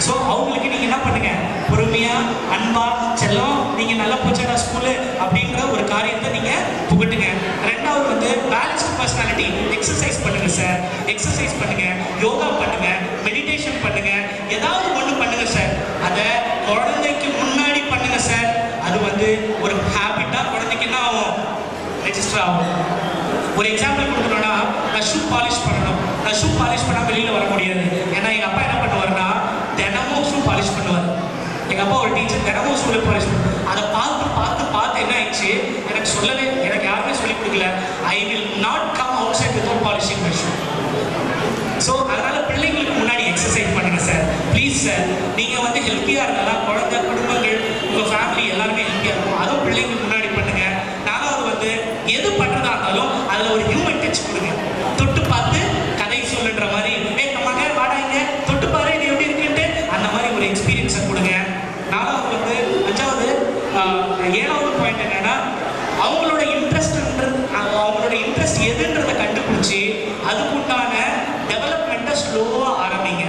ஸோ அவங்களுக்கு நீங்கள் என்ன பண்ணுங்க, பொறுமையாக அன்பா செல்லம், நீங்கள் நல்லா போச்சாடா ஸ்கூலு அப்படின்ற ஒரு காரியத்தை நீங்கள் புகட்டுங்க. ரெண்டாவது வந்து பேலன்ஸ்டு பர்சனாலிட்டி. எக்ஸசைஸ் பண்ணுங்க சார், எக்ஸசைஸ் பண்ணுங்க, யோகா பண்ணுங்க, மெடிடேஷன் பண்ணுங்க, ஏதாவது ஒன்று பண்ணுங்க சார். அதை குழந்தைக்கு முன்னாடி பண்ணுங்க சார். அது வந்து ஒரு ஹேபிட்டாக குழந்தைக்கு என்ன ஆகும், ரெஜிஸ்டர் ஆகும். ஒரு எக்ஸாம்பிள் கொடுக்கணும்னா, நான் ஷூ பாலிஷ் பண்ணணும். நான் ஷூ பாலிஷ் பண்ணால் வெளியில் வர முடியாது. ஏன்னா எங்கள் அப்பா என்ன பண்ணுவார்னா தினமும் ஷூ பாலிஷ் பண்ணுவார். எங்கள் அப்பா ஒரு டீச்சர், தினமும் ஷூவில் பாலிஷ் பண்ணுவார். அதை பார்த்து என்ன ஆயிடுச்சு, எனக்கு யாருமே சொல்லிக் கொடுக்கல. I will not come outside without polishing my shoe. So அதனால் பிள்ளைங்களுக்கு முன்னாடி எக்ஸசைஸ் பண்ணுங்கள் சார், ப்ளீஸ் சார். நீங்கள் வந்து ஹெல்த்தியாக இருந்தாலும் குழந்தை, குடும்பங்கள், உங்கள் ஃபேமிலி எல்லாருமே ஹெல்த்தியாக இருக்கும். அதுவும் பிள்ளைங்களுக்கு முன்னாடி பண்ணுங்கள். நாலாவது வந்து எது பண்ணுறதா இருந்தாலும் அதில் ஒரு ஹியூமன் டச் கொடுங்க. தொட்டு பார்த்து கதை சொல்லுன்ற மாதிரி, மக வாடாங்க, தொட்டு பாரு இது எப்படி இருக்குன்ட்டு அந்த மாதிரி ஒரு எக்ஸ்பீரியன்ஸை கொடுங்க. நாலாவது வந்து, ஏழாவது பாயிண்ட் என்னன்னா, அவங்களோட இன்ட்ரெஸ்ட் எதுன்றதை கண்டுபிடிச்சி அதுக்குண்டான டெவலப்மெண்ட்டை ஸ்லோவாக ஆரம்பிங்க.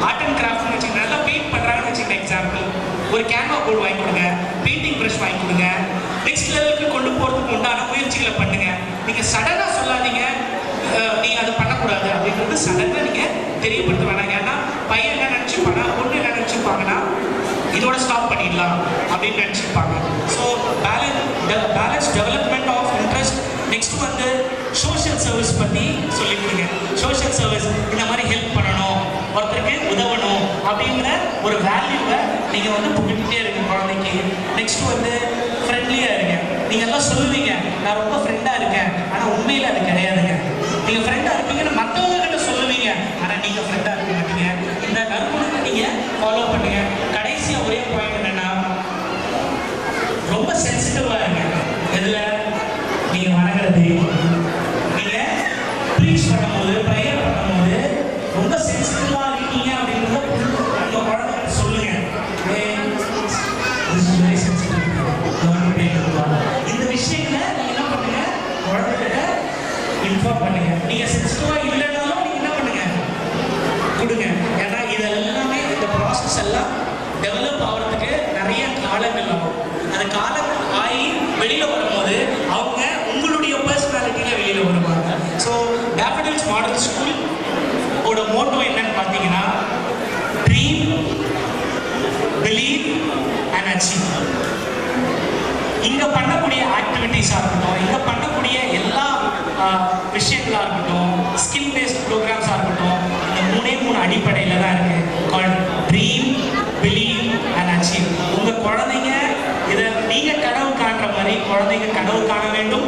ஆர்ட் அண்ட் கிராஃப்ட்னு வச்சுக்கோங்க, நல்லா பெயிண்ட் பண்ணுறாங்கன்னு வச்சுக்கோங்க. எக்ஸாம்பிள், ஒரு கேன்வா போர்டு வாங்கி கொடுங்க, பெயிண்டிங் ப்ரஷ் வாங்கி கொடுங்க. நெக்ஸ்ட் லெவலுக்கு கொண்டு போகிறதுக்கு உண்டான முயற்சிகளை பண்ணுங்க. நீங்கள் சடனாக சொல்லாதீங்க நீங்கள் அதை பண்ணக்கூடாது அப்படின்றது சடனாக நீங்கள் தெரியப்படுத்த வேணாங்க. ஏன்னா பையன் என்ன நினச்சிப்பாங்க, பொண்ணு என்ன நினச்சிப்பாங்கன்னா இதோட ஸ்டாப் பண்ணிடலாம் அப்படின்னு நினச்சிப்பாங்க. So balance development of interest. Next வந்து சோஷியல் சர்வீஸ் பற்றி சொல்லிக் கொடுங்க. சோஷியல் சர்வீஸ், இந்த மாதிரி ஹெல்ப் பண்ணணும், ஒருத்தருக்கு உதவணும் அப்படிங்கிற ஒரு வேல்யூவை நீங்கள் வந்து புகிட்டே இருங்க குழந்தைக்கு. நெக்ஸ்ட் வந்து ஃப்ரெண்ட்லியாக இருங்க. நீங்கள் எல்லாம் சொல்லுவீங்க நான் ரொம்ப ஃப்ரெண்டாக இருக்கேன், ஆனால் உண்மையில் அது கிடையாதுங்க. நீங்கள் ஃப்ரெண்டாக இருப்பீங்கன்னு மற்றவங்ககிட்ட சொல்லுவீங்க, ஆனால் நீங்கள் ஃப்ரெண்டாக இருக்க மாட்டீங்க. இந்த நற்குணத்தை நீங்கள் ஃபாலோ பண்ணுங்க. கடைசியாக ஒரே பாயிண்ட் என்னென்னா, ரொம்ப சென்சிட்டிவாக இருங்க. எதில் நீங்கள் வணங்குறது, நீங்கள் ப்ரீச் பண்ணும்போது, ப்ரேயர் பண்ணும்போது ரொம்ப சென்சிட்டிவாக இருக்கீங்க அப்படின்றத உங்கள் குழந்தைகிட்ட சொல்லுங்க. வெரி சென்சிட்டிவ், இந்த விஷயங்களை நீங்கள் என்ன பண்ணுங்க, குழந்தைகிட்ட இன்ஃபார்ம் பண்ணுங்க. நீங்கள் சென்சிட்டிவாக இல்லைனாலும் நீங்கள் என்ன பண்ணுங்க, கொடுங்க. ஏன்னா இதெல்லாமே இந்த ப்ராசஸ் எல்லாம் டெவலப் ஆகிறதுக்கு நிறைய காலம் காலங்கள் ஆகும். அந்த காலங்கள் ஆகி வெளியில் வரும்போது அவங்க உங்களுடைய பர்சனாலிட்டியில் வெளியில் வருவாங்க. ஸோ டேஃபடில்ஸ் மாடல் ஸ்கூல் ஓட மோட்டோ என்னன்னு பார்த்தீங்கன்னா ட்ரீம், பிலீவ் அண்ட் அச்சீவ். இங்கே பண்ணக்கூடிய ஆக்டிவிட்டீஸாக இருக்கட்டும், இங்கே பண்ணக்கூடிய எல்லா விஷயங்களாக இருக்கட்டும், ஸ்கில் பேஸ்ட் ப்ரோக்ராம்ஸாக இருக்கட்டும், இந்த மூணு அடிப்படையில் தான் இருக்குது. Called dream, believe and achieve. உங்கள் குழந்தைங்க இதை நீங்கள் கனவு காண்ற மாதிரி குழந்தைங்க கனவு காண வேண்டும்.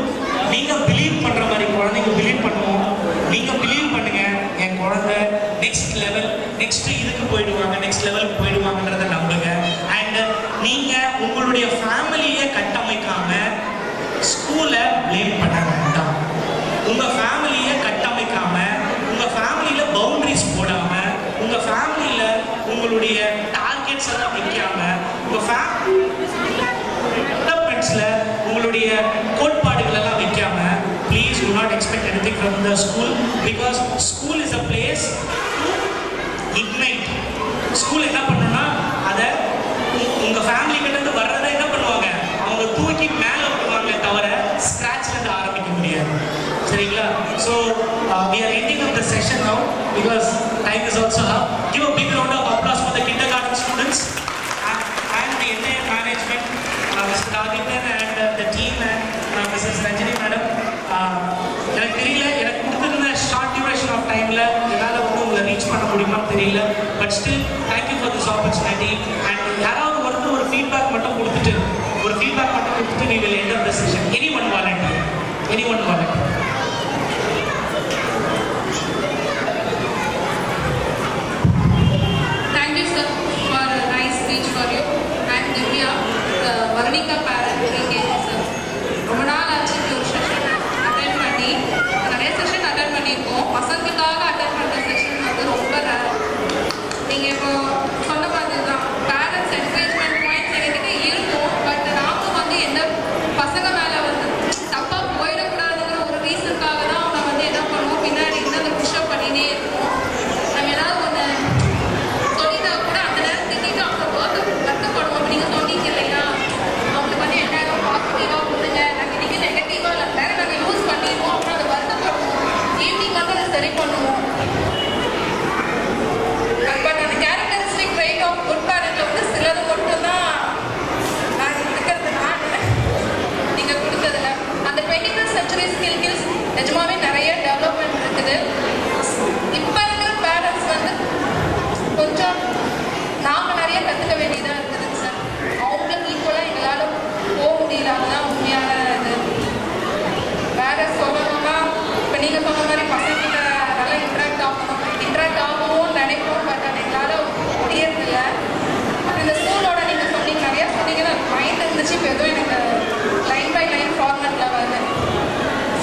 நீங்கள் பிலீவ் பண்ணுற மாதிரி குழந்தைங்க பிலீவ் பண்ணுவோம். நீங்கள் பிலீவ் பண்ணுங்கள், என் குழந்தை நெக்ஸ்ட் லெவல், நெக்ஸ்ட் இதுக்கு போயிடுவாங்க, நெக்ஸ்ட் லெவலுக்கு போயிடுவாங்கன்றதை நம்புங்க. அண்ட் நீங்கள் உங்களுடைய ஃபேமிலியை கட்டமைக்காம ஸ்கூலை ப்ளேம் பண்ண வேண்டாம். உங்கள் ஃபேமிலியை கட்டமைக்காம, உங்கள் ஃபேமிலியில் பவுண்டரிஸ் போடாமல், உங்கள் ஃபேமிலியில் உங்களுடைய டார்கெட்ஸ் எல்லாம் வைக்காம, உங்கள் டெவலப்மெண்ட்ஸில் உங்களுடைய கோட்பாடுகள் எல்லாம் வைக்காம, please do not expect anything from the school, because school is a place to ignite. School என்ன பண்ணணும்னா அதை உங்கள் ஃபேமிலி கிட்டேருந்து வர்றதை என்ன பண்ணுவாங்க, அவங்க தூக்கி மேலே விடுவாங்க தவிர ஸ்க்ராட்ச்லேருந்து ஆரம்பிக்க முடியாது. சரிங்களா? So we are ending up the session now because time is also up. Give a big round of applause for the kindergarten students and the entire management, Mr. Adityan and the team and Mrs. Ranjini madam. எனக்கு தெரியல, எனக்கு கொடுத்துருந்த short duration of டைமில் என்னால் வந்து உங்களை reach பண்ண முடியுமான்னு தெரியல. But still thank you for this opportunity. And யாராவது ஒரு ஃபீட்பேக் மட்டும் கொடுத்துட்டு we will end up the session. Anyone volunteer? Thank you, sir, for a nice speech for you. And Divya, the Varnika parent, sir. ரொம்ப நாள் ஆச்சு ஒரு session attend பண்ணி, நிறைய செஷன் அட்டென்ட் பண்ணியிருக்கோம். பசங்களுக்காக அட்டென்ட் பண்ணுற செஷன் வந்து ரொம்ப ரேர். நீங்கள் இப்போ சொன்ன மாதிரி தான் பேரண்ட்ஸ் என்கரேஜ்மெண்ட் பாயிண்ட்ஸ் எங்ககிட்ட இருக்கும். பட் நாங்கள் வந்து எந்த பசங்க மேலே வந்து தப்பாக போயிடக்கூடாதுங்கிற ஒரு ரீசனுக்காக தான் அவங்க வந்து என்ன பண்ணுவோம், பின்னாடி இருந்து அந்த புஷ்அப் பண்ணினே இருக்கும். நம்ம ஏதாவது ஒன்று சொல்லிட்டா கூட அந்த நேரம் திட்டிட்டு அவங்க ஒர்க்கு கற்றுப்படுவோம். நீங்கள் சொன்னீங்க இல்லையா, அவங்களுக்கு வந்து என்ன பாசிட்டிவாக கொடுங்க, நாங்கள் இன்றைக்கி நெகட்டிவாக இல்லை வேறு நாங்கள் யூஸ் பண்ணிடுவோம். அப்புறம் அதை வருத்தப்படுவோம். ஈவினிங் வந்து அதை சரி பண்ணுவோம். பட் அந்த கேரக்டரிஸ்டிக் ட்ரைட் ஆஃப் குட் பேரண்ட்ல வந்து சிலது மட்டும்தான் நாங்கள் கொடுக்கறதுனால நீங்கள் கொடுத்ததில்ல. அந்த 21st century ஸ்கில்ஸ் நிஜமாவே நிறைய டெவலப்மெண்ட் இருக்குது. இப்போ இருக்கிற பேரண்ட்ஸ் வந்து கொஞ்சம் நாங்கள் நிறைய கற்றுக்க வேண்டியதாக இருக்குதுங்க சார். அவங்களுக்கு ஈக்குவலாக எங்களால் போக முடியல. அதுதான் உண்மையான இது. வேறு சொல்லணும்னா இப்போ நீங்கள் சொன்ன மாதிரி பசங்கிட்ட நல்லா இன்ட்ராக்ட் ஆகும்னு நினைப்போம். பட் அது எங்களால் முடியறதில்ல. இந்த ஸ்கூலோட நீங்கள் சொன்னீங்க, நிறையா சொன்னீங்கன்னா மைண்ட் இருந்துச்சு. இப்போ எதுவும் எனக்கு லைன் பை லைன் ஃபார்மெட்டில் வருது.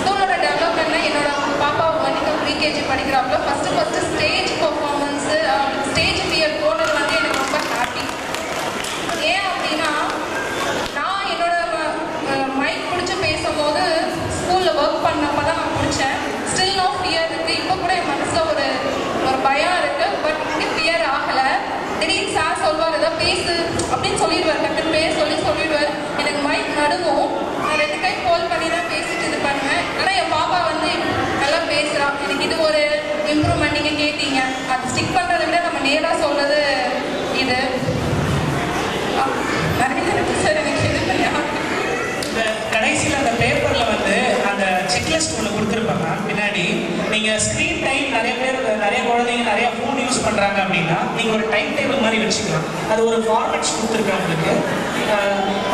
ஸ்கூலோட டெவலப்மெண்ட்னா என்னோட பாப்பா வந்து ப்ரீகேஜி படிக்கிறாப்புல first stage performance, stage fear போனது வந்து எனக்கு ரொம்ப ஹாப்பி. ஏன் அப்படின்னா நான் என்னோட மைக் பிடிச்சி பேசும்போது ஸ்கூலில் ஒர்க் பண்ணப்போ தான் நான் பிடிச்சேன். ஸ்டில் நோ ஃபியர் இருக்குது. இப்போ கூட என் மனசில் ஒரு பயம் இருக்குது. பட் இங்கே ஃபியர் ஆகலை. திடீர்னு சார் சொல்வார் ஏதோ பேசு அப்படின்னு சொல்லிடுவார். டக்குன்னு பேச சொல்லிடுவார். எனக்கு மைக் நடுங்கும். நான் 2 கை ஹோல்ட் பண்ணி தான் பேசிட்டு இது பண்ணுவேன். ஆனால் என் பாப்பா வந்து நல்லா பேசுகிறான். எனக்கு இது ஒரு இம்ப்ரூவ்மெண்ட். நீங்கள் கேட்டீங்க, அது ஸ்டிக் பண்ணுறதை விட நம்ம நேராக சொல்கிறது இது சார். எனக்கு இது இந்த கடைசியில் அந்த பேப்பரில் வந்து அந்த செக்லிஸ்ட் ஒன்று கொடுத்துருப்பாங்க பின்னாடி. நீங்கள் ஸ்க்ரீன் டைம் நிறைய குழந்தைங்க நிறைய ஃபோன் யூஸ் பண்ணுறாங்க அப்படின்னா நீங்கள் ஒரு டைம் டேபிள் மாதிரி வச்சுக்கலாம். அது ஒரு ஃபார்மேட்ஸ் கொடுத்துருக்கேன் உங்களுக்கு.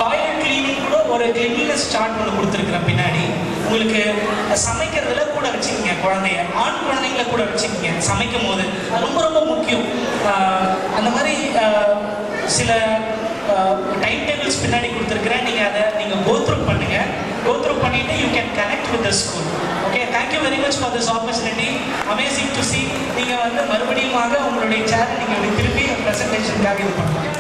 டாய்லெட் கிளீனிங் கூட ஒரு கிளீனினஸ் சார்ட் ஒன்று கொடுத்துருக்குறேன் பின்னாடி. உங்களுக்கு சமைக்கிறதுல கூட வச்சுக்கோங்க, குழந்தைய ஆண் குழந்தைங்கள கூட வச்சுக்கோங்க சமைக்கும் போது. அது ரொம்ப ரொம்ப முக்கியம். அந்த மாதிரி சில டைம் டேபிள்ஸ் பின்னாடி கொடுத்துருக்குறேன். நீங்கள் அதை கோத்ரூ பண்ணுங்கள். கோத்ரூ பண்ணிவிட்டு you can connect with the school. Okay, thank you very much for this opportunity. Amazing to C. நீங்கள் வந்து மறுபடியும் உங்களுடைய சேரை நீங்கள் திருப்பி ப்ரெசன்டேஷனுக்காக இது பண்ணுங்கள்.